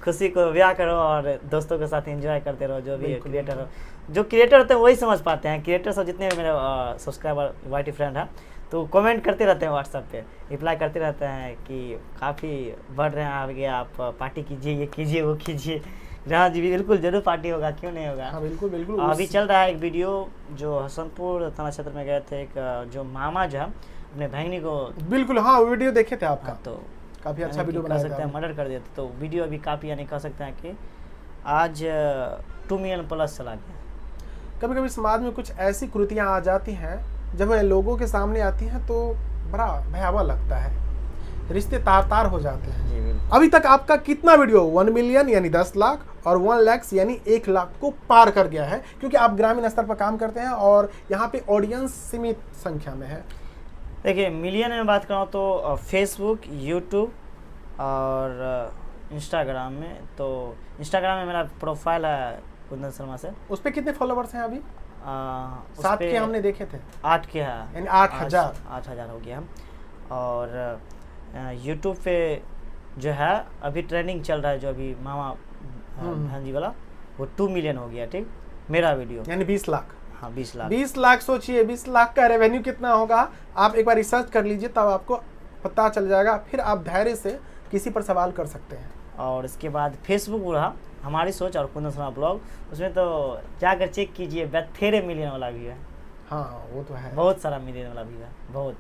खुशी को बयां करो और दोस्तों के साथ एंजॉय करते रहो। जो भी क्रिएटर होते हैं वही समझ पाते हैं। क्रिएटर सब जितने भी मेरे सब्सक्राइबर वाईटी फ्रेंड हैं तो कमेंट करते रहते हैं व्हाट्सएप पे, रिप्लाई करते रहते हैं कि काफ़ी बढ़ रहे हैं आगे, आप पार्टी कीजिए, ये कीजिए, वो कीजिए। हाँ जी बिल्कुल, जरूर पार्टी होगा, क्यों नहीं होगा। हाँ बिल्कुल बिल्कुल। अभी चल रहा है एक वीडियो जो हसनपुर थाना क्षेत्र में गए थे, एक जो मामा जो है अपने बहनी को, बिल्कुल हाँ वीडियो देखे थे आपका, तो काफी अच्छा यानी कि वीडियो कह बनाया सकते था हैं मर्डर कर दिया था। तो वीडियो अभी काफ़ी यानी कह सकते हैं कि आज 2 मिलियन प्लस चला गया। कभी कभी समाज में कुछ ऐसी कृतियां आ जाती हैं जब वह लोगों के सामने आती हैं तो बड़ा भयावह लगता है, रिश्ते तार तार हो जाते हैं। जी बिल्कुल। अभी तक आपका कितना वीडियो 1 मिलियन यानी 10 लाख और 1 लाख यानी 1 लाख को पार कर गया है, क्योंकि आप ग्रामीण स्तर पर काम करते हैं और यहाँ पे ऑडियंस सीमित संख्या में है। देखिए मिलियन में बात करूँ तो फेसबुक, यूट्यूब और इंस्टाग्राम में, तो इंस्टाग्राम में मेरा प्रोफाइल है कुंदन शर्मा से। उस पर कितने फॉलोवर्स हैं अभी? उस 7 पे के हमने देखे थे। 8 के है, यानी 8,000। 8,000 हो गया हम। और यूट्यूब पे जो है अभी ट्रेंडिंग चल रहा है, जो अभी मामा बहन जी वाला, वो 2 मिलियन हो गया, ठीक, मेरा वीडियो, यानी 20 लाख। हाँ 20 लाख। 20 लाख सोचिए, 20 लाख का रेवेन्यू कितना होगा, आप एक बार रिसर्च कर लीजिए तब आपको पता चल जाएगा, फिर आप धैर्य से किसी पर सवाल कर सकते हैं। और इसके बाद फेसबुक रहा हमारी सोच और कुंदन शर्मा ब्लॉग, उसमें तो जाकर चेक कीजिए, 13 मिलियन वाला भी है। हाँ वो तो है, बहुत सारा मिलियन वाला भी है, बहुत।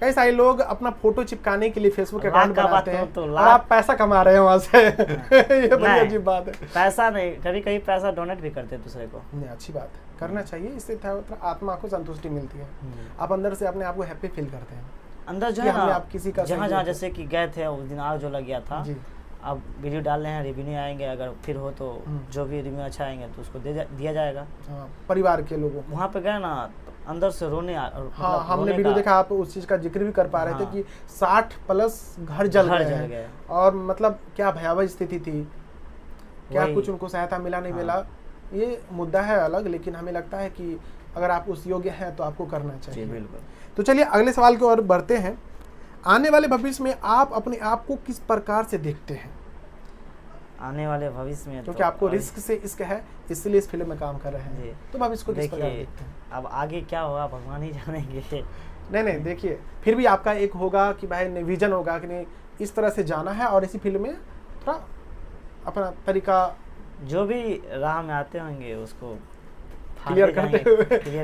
कई सारे लोग अपना फोटो चिपकाने के लिए फेसबुक लाख अकाउंट का बात बनाते करो हैं तो और लाख। आप पैसा कमा रहे हैं वहां से ये बड़ी नहीं। अजीब बात है। पैसा नहीं, कभी कभी पैसा डोनेट भी करते हैं दूसरे को। नहीं अच्छी बात है, करना चाहिए, इससे थोड़ा आत्मा को संतुष्टि मिलती है, आप अंदर से अपने आप को हैप्पी फील करते हैं। अंदर जो कि है हमने ना, आप किसी का जहाँ सहयोग जहाँ किया। जैसे कि गए थे उस दिन आग जो लग गया था, जी अब वीडियो डाल रहे हैं, रिव्यू आएंगे, अगर फिर हो तो जो भी रिव्यू अच्छा आएंगे तो उसको दिया जाएगा। हाँ, परिवार के लोगों को। वहाँ पे गए ना तो अंदर से रोने हाँ हमने वीडियो देखा, आप उस चीज का जिक्र भी कर पा रहे थे कि 60 प्लस घर जल गए हैं और मतलब क्या भयावह स्थिति थी, क्या कुछ उनको सहायता मिला नहीं मिला, ये मुद्दा है अलग, लेकिन हमें लगता है कि अगर आप उस योग्य हैं तो आपको करना चाहिए। बिल्कुल। तो चलिए अगले सवाल की ओर बढ़ते हैं। आने वाले भविष्य में आप अपने आप को किस प्रकार से देखते हैं? आने वाले भविष्य में क्योंकि आपको रिस्क से इश्क है, इसलिए इस फील्ड में काम कर रहे हैं, तो भविष्य को किस प्रकार देखिए देखते हैं? अब आगे क्या होगा भगवान ही जानेंगे। नहीं देखिए, फिर भी आपका एक होगा कि भाई विजन होगा कि नहीं इस तरह से जाना है और इसी फील्ड में थोड़ा अपना तरीका, जो भी राह में आते होंगे उसको क्लियर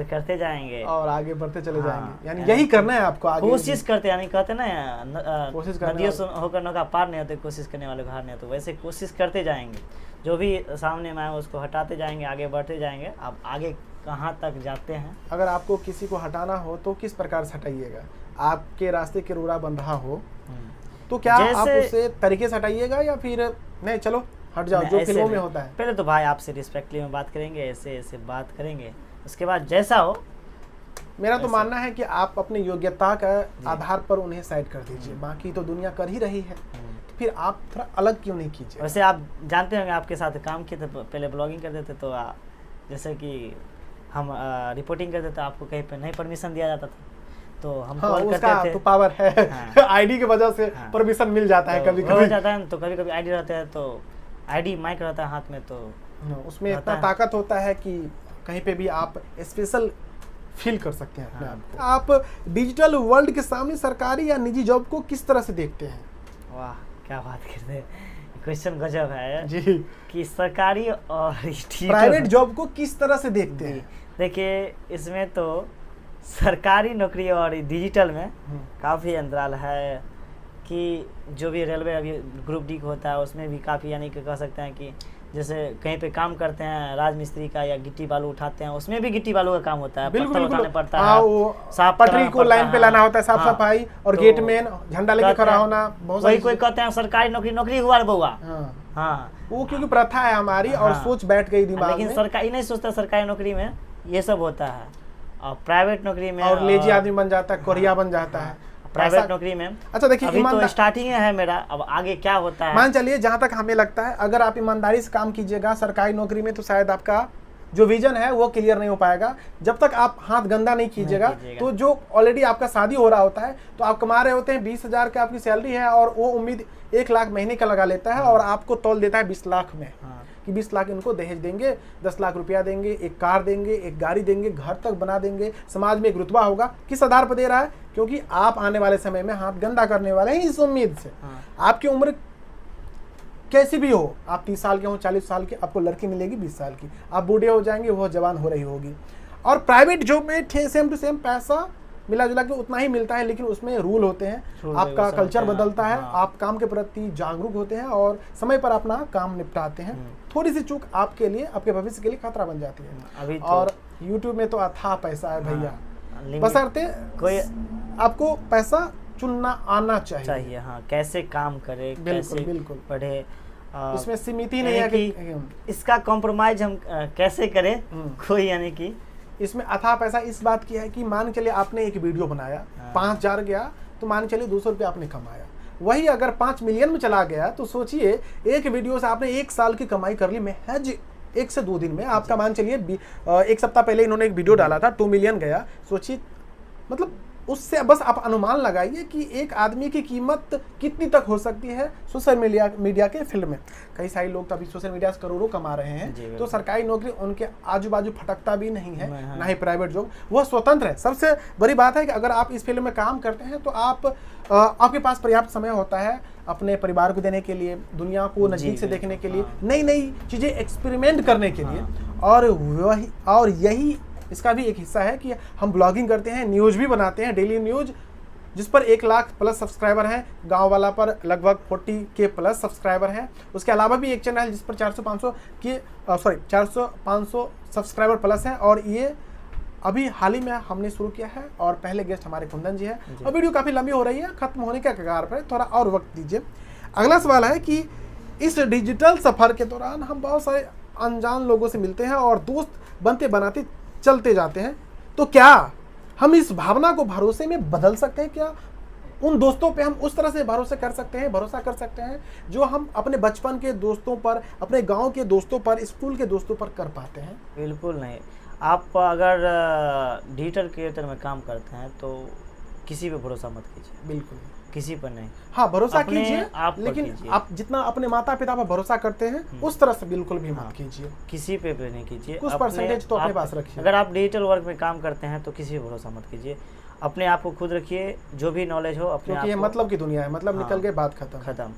करते जाएंगे और आगे बढ़ते चले जाएंगे। यानी यानी यही करना है आपको आगे, कोशिश करते, यानी कहते ना कोशिश करने नदियों से होकर नौका पार नहीं होते, कोशिश करने वाले को हार नहीं होते, वैसे कोशिश करते जाएंगे, जो भी सामने में आए उसको हटाते जाएंगे, आगे बढ़ते जाएंगे। अब आगे कहाँ तक जाते हैं। अगर आपको किसी को हटाना हो तो किस प्रकार से हटाइएगा? आपके रास्ते के रोड़ा बन रहा हो तो क्या आप उसे तरीके से हटाइएगा या फिर नहीं चलो हट जाओ, जो फिल्मों में होता है? पहले तो भाई आपसे रिस्पेक्टली में बात करेंगे, ऐसे ऐसे बात करेंगे, उसके बाद जैसा हो। मेरा तो मानना है कि आप अपनी योग्यता का आधार पर उन्हें साइड कर दीजिए, बाकी तो दुनिया कर ही रही है, तो फिर आप थोड़ा अलग क्यों नहीं कीजिए? वैसे आप जानते होंगे, आपके साथ काम किए थे, पहले ब्लॉगिंग करते थे, तो जैसे कि हम रिपोर्टिंग करते थे, आपको कहीं पे नहीं परमिशन दिया जाता था, तो हम कॉल करते थे, तो पावर है आईडी की वजह से परमिशन मिल जाता है, कभी कभी जाता है, तो कभी कभी आईडी रहता है, तो आईडी माइक रहता है हाथ में, तो उसमें इतना ताकत होता है कि कहीं पे भी आप स्पेशल फील कर सकते हैं अपने आप। आप डिजिटल वर्ल्ड के सामने सरकारी या निजी जॉब को किस तरह से देखते हैं? वाह क्या बात करते हैं, क्वेश्चन गजब है जी, कि सरकारी और प्राइवेट जॉब को किस तरह से देखते हैं? देखिए इसमें तो सरकारी नौकरी और डिजिटल में काफ़ी अंतराल है, कि जो भी रेलवे अभी ग्रुप डी होता है उसमें भी काफ़ी, यानी कि कह सकते हैं कि जैसे कहीं पे काम करते हैं राजमिस्त्री का या गिट्टी बालू उठाते हैं, उसमें भी गिट्टी बालू का काम होता है, पत्थर उठाने पड़ता है, वो पटरी को लाइन पे लाना होता है, साफ सफाई और गेट मैन झंडा लेके खड़ा होना। कोई कहते हैं सरकारी नौकरी हुआ रे बउआ। हाँ वो क्योंकि प्रथा है हमारी और सोच बैठ गई दिमाग में, लेकिन सरकारी नहीं सोचता सरकारी नौकरी में ये सब होता है, और प्राइवेट नौकरी में और लेजी आदमी बन जाता है, कोरिया बन जाता है प्राइवेट नौकरी में। अच्छा देखिए, अभी तो स्टार्टिंग है मेरा, अब आगे क्या होता है मान चलिए, जहां तक हमें लगता है अगर आप ईमानदारी से काम कीजिएगा सरकारी नौकरी में तो शायद आपका जो विजन है वो क्लियर नहीं हो पाएगा। जब तक आप हाथ गंदा नहीं कीजिएगा तो जो ऑलरेडी आपका शादी हो रहा होता है तो आप कमा रहे होते हैं 20,000 की आपकी सैलरी है और वो उम्मीद 1 लाख महीने का लगा लेता है और आपको तौल देता है 20 लाख में। कि 20 लाख इनको दहेज देंगे, 10 लाख रुपया देंगे, एक कार देंगे, एक गाड़ी देंगे, घर तक बना देंगे, समाज में एक रुतबा होगा। किस आधार पर दे रहा है? क्योंकि आप आने वाले समय में हाथ गंदा करने वाले हैं, इस उम्मीद से। आपकी उम्र कैसी भी हो, आप 30 साल के हो, 40 साल के, आपको लड़की मिलेगी 20 साल की, आप बूढ़े हो जाएंगे, वो जवान हो रही होगी। और प्राइवेट जॉब में सेम टू सेम पैसा मिला जुला के उतना ही मिलता है, लेकिन उसमें रूल होते हैं, आपका कल्चर बदलता है, आप काम के प्रति जागरूक होते हैं और समय पर अपना काम निपटाते हैं। थोड़ी सी चूक आपके लिए, आपके भविष्य के लिए खतरा बन जाती है। अभी तो और YouTube में तो अथाह पैसा है भैया, बशर्ते कोई आपको पैसा चुनना आना चाहिए। हाँ, कैसे काम करे, कैसे बिल्कुल पढ़े, इसमें सीमित ही नहीं है कि इसका कॉम्प्रोमाइज हम कैसे करें, कोई यानी कि इसमें अथाह पैसा इस बात की है कि मान चलिए आपने एक वीडियो बनाया, 5,000 गया, तो मान चलिए 200 रुपये आपने कमाया। वही अगर 5 मिलियन में चला गया तो सोचिए, एक वीडियो से आपने 1 साल की कमाई कर ली महज 1 से 2 दिन में। आपका मान चलिए 1 सप्ताह पहले इन्होंने एक वीडियो डाला था, 2 मिलियन गया। सोचिए, मतलब उससे बस आप अनुमान लगाइए कि एक आदमी की कीमत कितनी तक हो सकती है सोशल मीडिया के फील्ड में। कई सारे लोग तो अभी सोशल मीडिया से करोड़ों कमा रहे हैं, तो सरकारी नौकरी उनके आजू बाजू फटकता भी नहीं है, ना ही प्राइवेट जॉब, वह स्वतंत्र है। सबसे बड़ी बात है कि अगर आप इस फील्ड में काम करते हैं तो आपके पास पर्याप्त समय होता है अपने परिवार को देने के लिए, दुनिया को नज़दीक से देखने के लिए, नई नई चीज़ें एक्सपेरिमेंट करने के लिए। और यही इसका भी एक हिस्सा है कि हम ब्लॉगिंग करते हैं, न्यूज़ भी बनाते हैं, डेली न्यूज़, जिस पर 1 लाख प्लस सब्सक्राइबर हैं। गांव वाला पर लगभग 40K प्लस सब्सक्राइबर हैं। उसके अलावा भी एक चैनल है जिस पर 400-500 सब्सक्राइबर प्लस हैं। और ये अभी हाल ही में हमने शुरू किया है और पहले गेस्ट हमारे कुंदन जी है। और वीडियो काफ़ी लंबी हो रही है, खत्म होने के कगार पर, थोड़ा और वक्त दीजिए। अगला सवाल है कि इस डिजिटल सफ़र के दौरान हम बहुत सारे अनजान लोगों से मिलते हैं और दोस्त बनते बनाते चलते जाते हैं, तो क्या हम इस भावना को भरोसे में बदल सकते हैं? क्या उन दोस्तों पे हम उस तरह से भरोसा कर सकते हैं जो हम अपने बचपन के दोस्तों पर, अपने गांव के दोस्तों पर, स्कूल के दोस्तों पर कर पाते हैं? बिल्कुल नहीं। आप अगर डिजिटल क्रिएटर में काम करते हैं तो किसी पे भरोसा मत कीजिए, बिल्कुल किसी पर नहीं। हाँ, भरोसा कीजिए, लेकिन आप जितना अपने माता पिता पर भरोसा करते हैं उस तरह से बिल्कुल भी मत कीजिए। किसी पे नहीं कीजिए, कुछ परसेंटेज तो अपने पास रखिए। अगर आप डिजिटल वर्क में काम करते हैं तो किसी पे भरोसा मत कीजिए, अपने आप को खुद रखिए, जो भी नॉलेज हो अपने, क्योंकि ये मतलब की दुनिया है, मतलब निकल गए बात खत्म।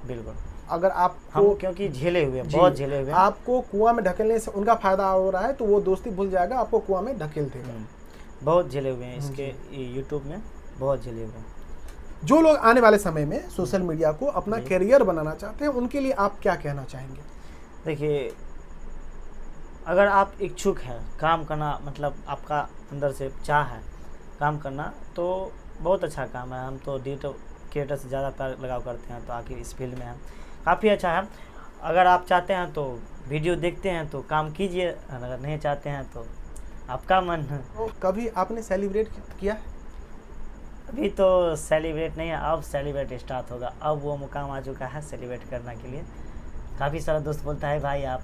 बिल्कुल। अगर आप क्योंकि झेले हुए, बहुत झेले हुए, आपको कुआं में ढकेलने से उनका फायदा हो रहा है तो वो दोस्ती भूल जाएगा, आपको कुआं में ढकेल देगा। बहुत झेले हुए हैं इसके, यूट्यूब में बहुत झेले हुए हैं। जो लोग आने वाले समय में सोशल मीडिया को अपना करियर बनाना चाहते हैं, उनके लिए आप क्या कहना चाहेंगे? देखिए, अगर आप इच्छुक हैं काम करना, मतलब आपका अंदर से चाह है काम करना, तो बहुत अच्छा काम है। हम तो डिजिटल क्रिएटर से ज़्यादा प्यार लगाव करते हैं, तो आखिर इस फील्ड में हम काफ़ी अच्छा है। अगर आप चाहते हैं तो वीडियो देखते हैं तो काम कीजिए, अगर नहीं चाहते हैं तो आपका मन है। कभी आपने सेलिब्रेट किया है? अभी तो सेलिब्रेट नहीं है, अब सेलिब्रेट स्टार्ट होगा। अब वो मुकाम आ चुका है सेलिब्रेट करने के लिए। काफ़ी सारा दोस्त बोलता है भाई आप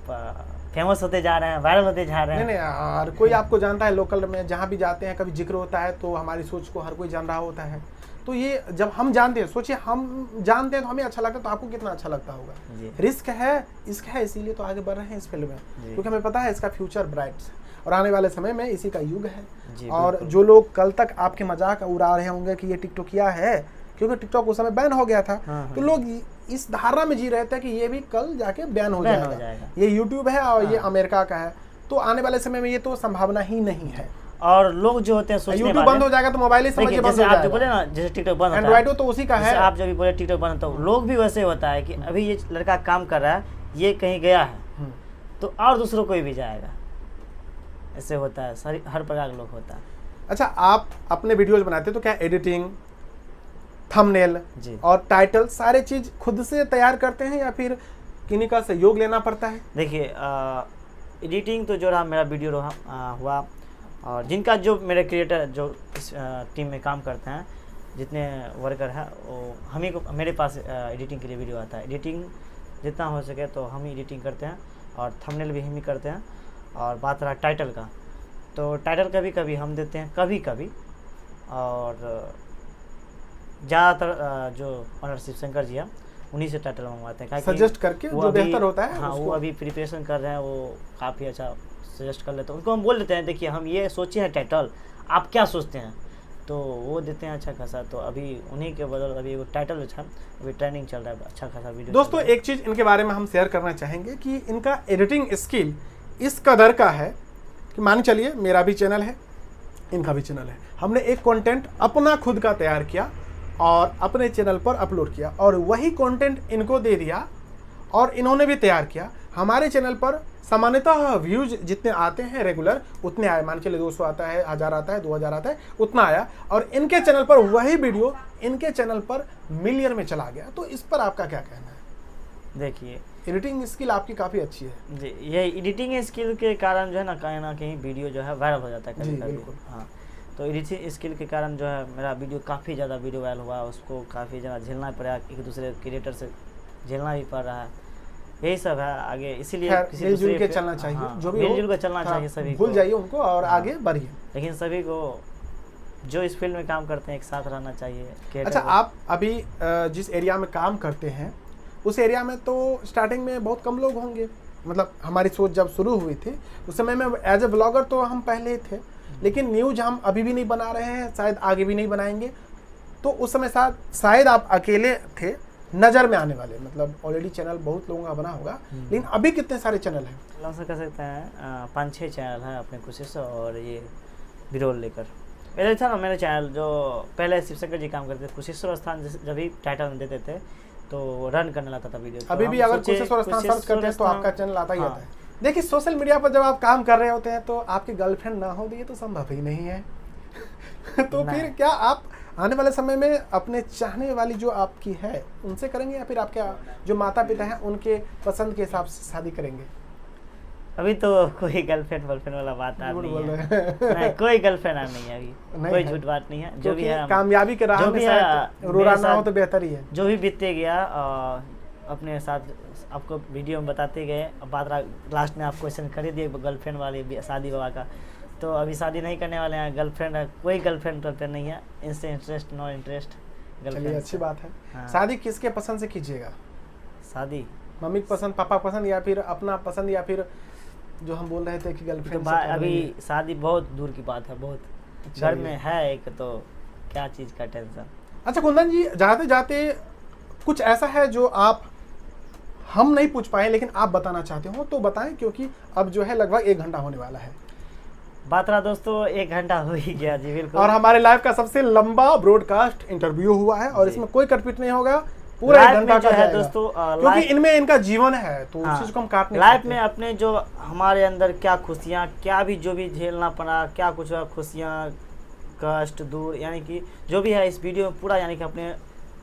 फेमस होते जा रहे हैं, वायरल होते जा रहे हैं। नहीं यार, कोई आपको जानता है, लोकल में जहाँ भी जाते हैं कभी जिक्र होता है तो हमारी सोच को हर कोई जान रहा होता है। तो ये जब हम जानते हैं, सोचिए हम जानते हैं तो हमें अच्छा लगता है, तो आपको कितना अच्छा लगता होगा। रिस्क है, इश्क है, इसीलिए तो आगे बढ़ रहे हैं इस फील्ड में, क्योंकि हमें पता है इसका फ्यूचर ब्राइट है और आने वाले समय में इसी का युग है। और जो लोग कल तक आपके मजाक उड़ा रहे होंगे कि ये टिकटॉकिया है, क्योंकि टिकटॉक उस समय बैन हो गया था, तो लोग इस धारणा में जी रहे थे कि ये भी कल जाके बैन हो जाएगा। ये यूट्यूब है और ये अमेरिका का है, तो आने वाले समय में ये तो संभावना ही नहीं है। और लोग जो होते हैं सोचने वाले, यूट्यूब बंद हो जाएगा तो मोबाइल ही समझिए बंद हो जाएगा। आप जो बोले ना, जैसे टिकटॉक बंद होता है, एंड्रॉइड तो उसी का है। आप जब भी बोले टिकटॉक बंद, तो लोग भी वैसे होता है कि अभी ये लड़का काम कर रहा है, ये कहीं गया है तो और दूसरों को भी जाएगा, ऐसे होता है। सारी हर प्रकार के लोग होता है। अच्छा, आप अपने वीडियोज बनाते तो क्या एडिटिंग, थंबनेल और टाइटल सारे चीज खुद से तैयार करते हैं या फिर किन्हीं का सहयोग लेना पड़ता है? देखिए, एडिटिंग तो जो रहा मेरा वीडियो रहा हुआ, और जिनका जो मेरे क्रिएटर जो इस टीम में काम करते हैं, जितने वर्कर हैं, वो हम ही को, मेरे पास एडिटिंग के लिए वीडियो आता है। एडिटिंग जितना हो सके तो हम ही एडिटिंग करते हैं और थंबनेल भी हम ही करते हैं। और बात रहा टाइटल का, तो टाइटल कभी कभी हम देते हैं, कभी कभी। और ज़्यादातर जो ऑनर शिव शंकर जी हैं उन्हीं से टाइटल मंगवाते हैं, सजेस्ट करके वो जो अभी- बेहतर होता है हाँ, वो उसको। अभी प्रिपरेशन कर रहे हैं, वो काफ़ी अच्छा सजेस्ट कर लेते हैं। उनको हम बोल देते हैं देखिए हम ये सोचे हैं टाइटल, आप क्या सोचते हैं, तो वो देते हैं अच्छा खासा। तो अभी उन्हीं के बदल अभी वो टाइटल अच्छा अभी ट्रेनिंग चल रहा है, अच्छा खासा वीडियो। दोस्तों एक चीज़ इनके बारे में हम शेयर करना चाहेंगे कि इनका एडिटिंग स्किल इस कदर का है कि मान चलिए मेरा भी चैनल है, इनका भी चैनल है, हमने एक कंटेंट अपना खुद का तैयार किया और अपने चैनल पर अपलोड किया और वही कंटेंट इनको दे दिया और इन्होंने भी तैयार किया। हमारे चैनल पर सामान्यतः व्यूज जितने आते हैं रेगुलर उतने आए, मान चलिए 200 आता है, 1000 आता है, 2000 आता है, उतना आया, और इनके चैनल पर वही वीडियो इनके चैनल पर मिलियन में चला गया। तो इस पर आपका क्या कहना है? देखिए एडिटिंग स्किल आपकी काफ़ी अच्छी है जी, ये एडिटिंग स्किल के कारण जो है ना कहीं वीडियो जो है वायरल हो जाता है जी, कभी-कभी। बिल्कुल। हाँ, तो एडिटिंग स्किल के कारण जो है मेरा वीडियो काफ़ी ज़्यादा वीडियो वायरल हुआ, उसको काफ़ी ज़्यादा झेलना पड़ा, एक दूसरे क्रिएटर से झेलना भी पड़ रहा है, यही सब है आगे। इसीलिए खैर किसी मिलजुल दूसरे के पे- चलना चाहिए, हाँ, जो भी हो, मिलजुल के चलना हाँ, चाहिए सभी भूल को। जाइए उनको और हाँ। आगे बढ़िए। लेकिन सभी को जो इस फील्ड में काम करते हैं एक साथ रहना चाहिए। अच्छा, आप अभी जिस एरिया में काम करते हैं उस एरिया में तो स्टार्टिंग में बहुत कम लोग होंगे, मतलब हमारी सोच जब शुरू हुई थी उस समय में एज ए ब्लॉगर तो हम पहले ही थे, लेकिन न्यूज हम अभी भी नहीं बना रहे हैं, शायद आगे भी नहीं बनाएंगे। तो उस समय शायद आप अकेले थे नज़र में आने वाले, मतलब ऑलरेडी चैनल बहुत लोगों का बना होगा, लेकिन अभी कितने सारे चैनल हैं? लॉन्च कर सकते हैं 5-6 चैनल हैं अपने कोशिश, और ये विरोल लेकर पहले था ना मेरे चैनल, जो पहले शिवशंकर जी काम करते थे कुशेश्वर स्थान, जब भी टाइटल में देते थे तो रन करने लगता था वीडियो। अभी भी अगर कुशेश्वर स्थान सर्च करते हैं तो आपका चैनल आता ही आता है। देखिए सोशल मीडिया पर जब आप काम कर रहे होते हैं तो आपकी गर्लफ्रेंड ना हो, ये तो संभव ही नहीं है। तो फिर क्या आप आने वाले समय में अपने चाहने वाली जो आपकी है उनसे करेंगे, या फिर आपके जो माता पिता हैं उनके पसंद के हिसाब से शादी करेंगे? अभी तो कोई गर्लफ्रेंड वर्लफ्रेंड वाला बात नहीं बोल है। रहे नहीं, कोई गर्लफ्रेंड नहीं है अभी, नहीं कोई है। झूठ बात नहीं है। जो क्योंकि भी है कामयाबी के राह जो में भी शायद है रोना मेरे ना हो साथ- तो बेहतर ही है। जो भी बीतते गया अपने साथ आपको वीडियो में बताते गए। अब बात लास्ट में आप क्वेश्चन कर ही दिए गर्लफ्रेंड वाली शादी वाला का, तो अभी शादी नहीं करने वाले हैं। गर्लफ्रेंड कोई गर्लफ्रेंड नहीं है, इनसे इंटरेस्ट नो इंटरेस्ट। चलिए अच्छी बात है। हाँ। शादी किसके पसंद से कीजिएगा? शादी मम्मी की पसंद, पापा पसंद, या फिर अपना पसंद, या फिर जो हम बोल रहे थे कि तो गर्लफ्रेंड से अभी करेंगे? शादी बहुत दूर की बात है, बहुत घर में है एक, तो क्या चीज़ का टेंशन। अच्छा कुंदन जी, जाते जाते कुछ ऐसा है जो आप हम नहीं पूछ पाए लेकिन आप बताना चाहते हो तो बताएं, क्योंकि अब जो है लगभग 1 घंटा होने वाला है बात रहा दोस्तों 1 घंटा हो ही गया जी, बिल्कुल। और हमारे लाइव का सबसे लंबा ब्रॉडकास्ट इंटरव्यू हुआ है और जी। इसमें कोई कटपीट नहीं होगा, पूरा 1 लाइव घंटा में जो का है जाएगा। दोस्तों क्योंकि लाइव इनमें इनका जीवन है तो उस चीज को हम काट नहीं लाइव सकते। में अपने जो हमारे अंदर क्या खुशियाँ, क्या भी जो भी झेलना पड़ा, क्या कुछ हुआ, खुशियाँ कष्ट दूर, यानी कि जो भी है इस वीडियो में पूरा यानी कि अपने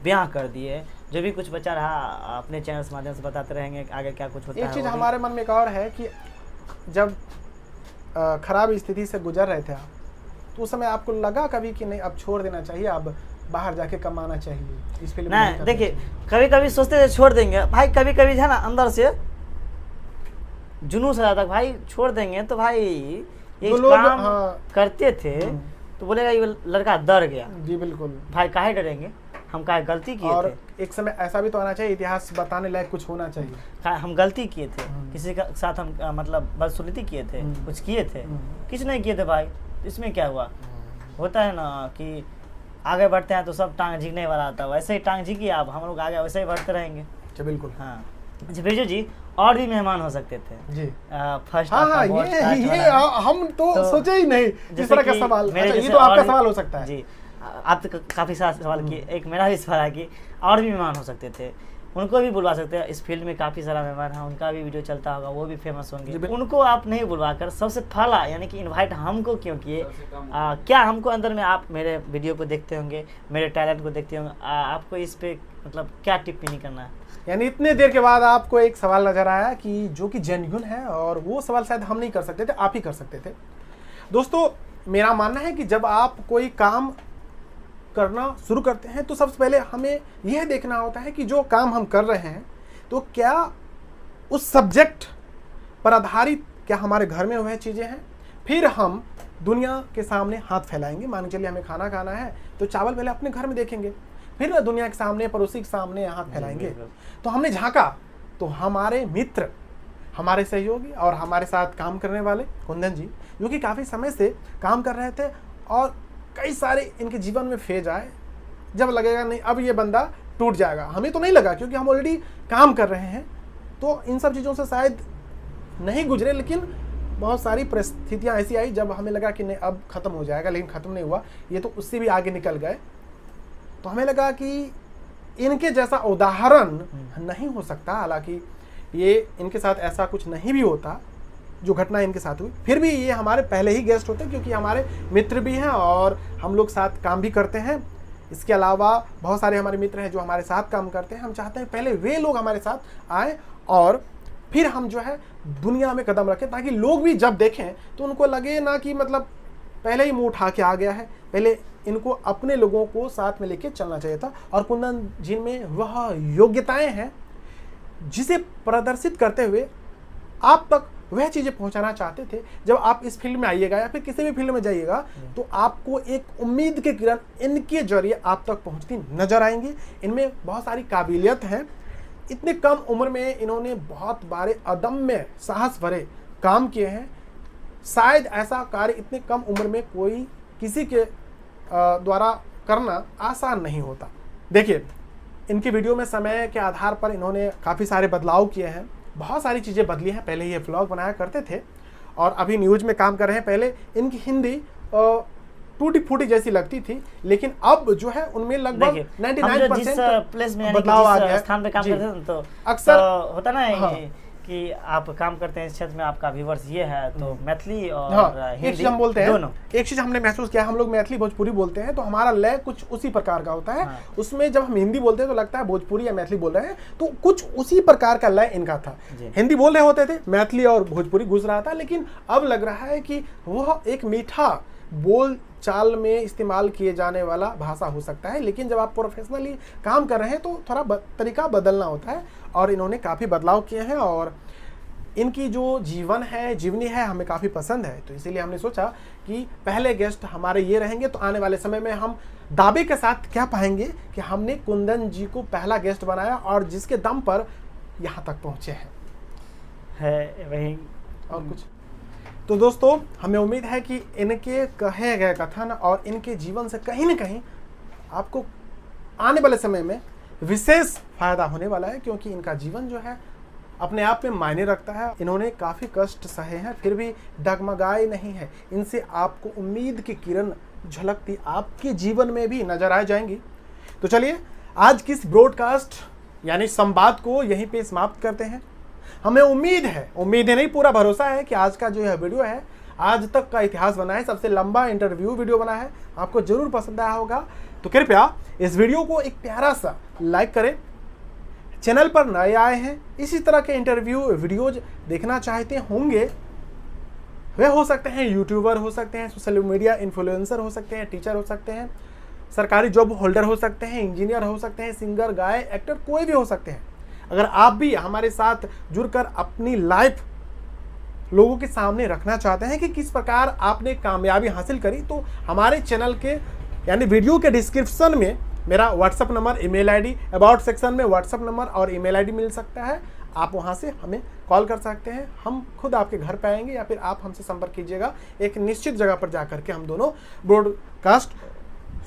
बयां कर दिए। जो भी कुछ बचा रहा अपने चैनल के माध्यम से बताते रहेंगे आगे क्या कुछ होता है। एक चीज वो भी। हमारे मन में एक और है कि जब खराब स्थिति से गुजर रहे थे आप, तो उस समय आपको लगा कभी कि नहीं अब छोड़ देना चाहिए, अब बाहर जाके कमाना चाहिए, इस फिल्म में नहीं देखिए, कभी कभी सोचते थे छोड़ देंगे भाई, कभी कभी है ना अंदर से जुनून आ जाता भाई छोड़ देंगे तो भाई ये जो लोग, काम हाँ। करते थे तो बोलेगा ये लड़का डर गया। जी बिल्कुल। भाई काहे डरेंगे, हम काहे गलती किए और थे, एक समय ऐसा भी तो आना चाहिए, इतिहास बताने लायक कुछ होना चाहिए। हम गलती किए थे, किसी का साथ हम मतलब बदसलूकी किए थे, कुछ किए थे, कुछ नहीं किए थे भाई, इसमें क्या हुआ। होता है ना कि आगे बढ़ते हैं तो सब टांग झिकने वाला आता है, वैसे ही टांग झिकी आप, हम लोग आगे वैसे ही बढ़ते रहेंगे। जी बिल्कुल। हाँ जी बिरजू जी, और भी मेहमान हो सकते थे जी। फर्स्ट हाँ ये हम तो सोचे ही नहीं इस तरह का सवाल। अच्छा, ये तो आपका सवाल हो सकता है जी। आप तो काफ़ी सारा सवाल किए, एक मेरा भी सवाल है कि और भी मेहमान हो सकते थे, उनको भी बुलवा सकते हैं। इस फील्ड में काफ़ी सारा मेहमान है, उनका भी वीडियो चलता होगा, वो भी फेमस होंगे, उनको आप नहीं बुलवाकर सबसे पहला यानी कि इनवाइट हमको क्यों किए? क्या हमको अंदर में आप मेरे वीडियो को देखते होंगे, मेरे टैलेंट को देखते होंगे, आपको इस पे मतलब क्या टिप्पणी करना है? यानी इतने देर के बाद आपको एक सवाल नजर आया कि जो कि जेन्युइन है, और वो सवाल शायद हम नहीं कर सकते थे, आप ही कर सकते थे। दोस्तों मेरा मानना है कि जब आप कोई काम करना शुरू करते हैं तो सबसे पहले हमें यह देखना होता है कि जो काम हम कर रहे हैं तो क्या उस सब्जेक्ट पर आधारित क्या हमारे घर में वह चीज़ें हैं, फिर हम दुनिया के सामने हाथ फैलाएंगे। मान के चलिए हमें खाना खाना है तो चावल पहले अपने घर में देखेंगे, फिर दुनिया के सामने, पड़ोसी के सामने हाथ फैलाएंगे। तो हमने झांका तो हमारे मित्र, हमारे सहयोगी और हमारे साथ काम करने वाले कुंदन जी, जो कि काफ़ी समय से काम कर रहे थे और कई सारे इनके जीवन में फेज आए जब लगेगा नहीं अब ये बंदा टूट जाएगा। हमें तो नहीं लगा क्योंकि हम ऑलरेडी काम कर रहे हैं, तो इन सब चीज़ों से शायद नहीं गुजरे, लेकिन बहुत सारी परिस्थितियाँ ऐसी आई जब हमें लगा कि नहीं अब ख़त्म हो जाएगा, लेकिन ख़त्म नहीं हुआ, ये तो उससे भी आगे निकल गए। तो हमें लगा कि इनके जैसा उदाहरण नहीं हो सकता, हालांकि ये इनके साथ ऐसा कुछ नहीं भी होता जो घटना इनके साथ हुई, फिर भी ये हमारे पहले ही गेस्ट होते क्योंकि हमारे मित्र भी हैं और हम लोग साथ काम भी करते हैं। इसके अलावा बहुत सारे हमारे मित्र हैं जो हमारे साथ काम करते हैं। हम चाहते हैं पहले वे लोग हमारे साथ आए और फिर हम जो है दुनिया में कदम रखें, ताकि लोग भी जब देखें तो उनको लगे ना कि मतलब पहले ही मुंह उठा के आ गया है, पहले इनको अपने लोगों को साथ में लेके चलना चाहिए था। और कुंदन जी में वह योग्यताएं हैं जिसे प्रदर्शित करते हुए आप तक वह चीज़ें पहुंचाना चाहते थे। जब आप इस फील्ड में आइएगा या फिर किसी भी फील्ड में जाइएगा तो आपको एक उम्मीद के किरण इनके जरिए आप तक पहुंचती नजर आएंगी। इनमें बहुत सारी काबिलियत है। इतने कम उम्र में इन्होंने बहुत बारे अदम्य साहस भरे काम किए हैं। शायद ऐसा कार्य इतने कम उम्र में कोई किसी के द्वारा करना आसान नहीं होता। देखिए, इनकी वीडियो में समय के आधार पर इन्होंने काफ़ी सारे बदलाव किए हैं, बहुत सारी चीज़ें बदली हैं। पहले ये व्लॉग बनाया करते थे और अभी न्यूज़ में काम कर रहे हैं। पहले इनकी हिंदी टूटी फूटी जैसी लगती थी, लेकिन अब जो है उनमें लगभग 99% बदलाव आ गया। स्थान पे काम करते हैं तो अक्सर तो होता ना कि आप काम करते हैं इस क्षेत्र में, आपका व्यूअर्स ये है तो मैथिली और हिंदी एक चीज हम बोलते हैं दोनों। एक चीज हमने महसूस किया, हम लोग मैथिली भोजपुरी बोलते हैं तो हमारा लय कुछ उसी प्रकार का होता है। उसमें जब हम हिंदी बोलते हैं तो लगता है भोजपुरी या मैथिली बोल रहे हैं, तो कुछ उसी प्रकार का लय इनका था। हिंदी बोल रहे होते थे, मैथिली और भोजपुरी घुस रहा था, लेकिन अब लग रहा है कि वह एक मीठा बोल चाल में इस्तेमाल किए जाने वाला भाषा हो सकता है। लेकिन जब आप प्रोफेशनली काम कर रहे हैं तो थोड़ा तरीका बदलना होता है और इन्होंने काफ़ी बदलाव किए हैं और इनकी जो जीवनी है हमें काफ़ी पसंद है। तो इसीलिए हमने सोचा कि पहले गेस्ट हमारे ये रहेंगे। तो आने वाले समय में हम दावे के साथ क्या पाएंगे कि हमने कुंदन जी को पहला गेस्ट बनाया और जिसके दम पर यहाँ तक पहुँचे हैं है वही और कुछ। तो दोस्तों, हमें उम्मीद है कि इनके कहे गए कथन और इनके जीवन से कहीं ना कहीं आपको आने वाले समय में विशेष फायदा होने वाला है, क्योंकि इनका जीवन जो है अपने आप में मायने रखता है। इन्होंने काफ़ी कष्ट सहे हैं फिर भी डगमगाए नहीं है। इनसे आपको उम्मीद की किरण झलकती आपके जीवन में भी नजर आ जाएंगी। तो चलिए, आज की इस ब्रॉडकास्ट यानी संवाद को यहीं पे समाप्त करते हैं। हमें उम्मीद है नहीं, पूरा भरोसा है कि आज का जो यह वीडियो है आज तक का इतिहास बना है, सबसे लंबा इंटरव्यू वीडियो बना है, आपको जरूर पसंद आया होगा। तो कृपया इस वीडियो को एक प्यारा सा लाइक करें। चैनल पर नए आए हैं, इसी तरह के इंटरव्यू वीडियोज देखना चाहते होंगे, वे हो सकते हैं यूट्यूबर, हो सकते हैं सोशल मीडिया इन्फ्लुएंसर, हो सकते हैं टीचर, हो सकते हैं सरकारी जॉब होल्डर, हो सकते हैं इंजीनियर, हो सकते हैं सिंगर, गाय, एक्टर, कोई भी हो सकते हैं। अगर आप भी हमारे साथ जुड़कर अपनी लाइफ लोगों के सामने रखना चाहते हैं कि किस प्रकार आपने कामयाबी हासिल करी, तो हमारे चैनल के यानी वीडियो के डिस्क्रिप्शन में मेरा WhatsApp number, email ID, about section में व्हाट्सअप नंबर और ईमेल आईडी मिल सकता है। आप वहां से हमें कॉल कर सकते हैं, हम खुद आपके घर पे आएंगे या फिर आप हमसे संपर्क कीजिएगा। एक निश्चित जगह पर जाकर के हम दोनों ब्रॉडकास्ट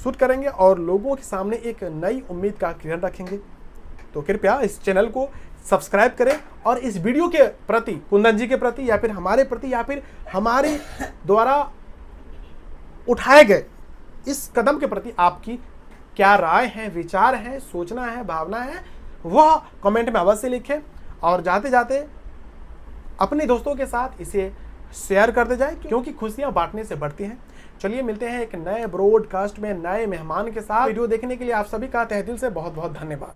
शूट करेंगे और लोगों के सामने एक नई उम्मीद का किरण रखेंगे। तो कृपया इस चैनल को सब्सक्राइब करें और इस वीडियो के प्रति, कुंदन जी के प्रति या फिर हमारे प्रति या फिर हमारे द्वारा उठाए गए इस कदम के प्रति आपकी क्या राय है, विचार है, सोचना है, भावना है, वह कमेंट में अवश्य लिखें और जाते जाते अपने दोस्तों के साथ इसे शेयर करते जाएं, क्योंकि खुशियां बांटने से बढ़ती हैं। चलिए, मिलते हैं एक नए ब्रॉडकास्ट में नए मेहमान के साथ। वीडियो देखने के लिए आप सभी का तहे दिल से बहुत बहुत धन्यवाद।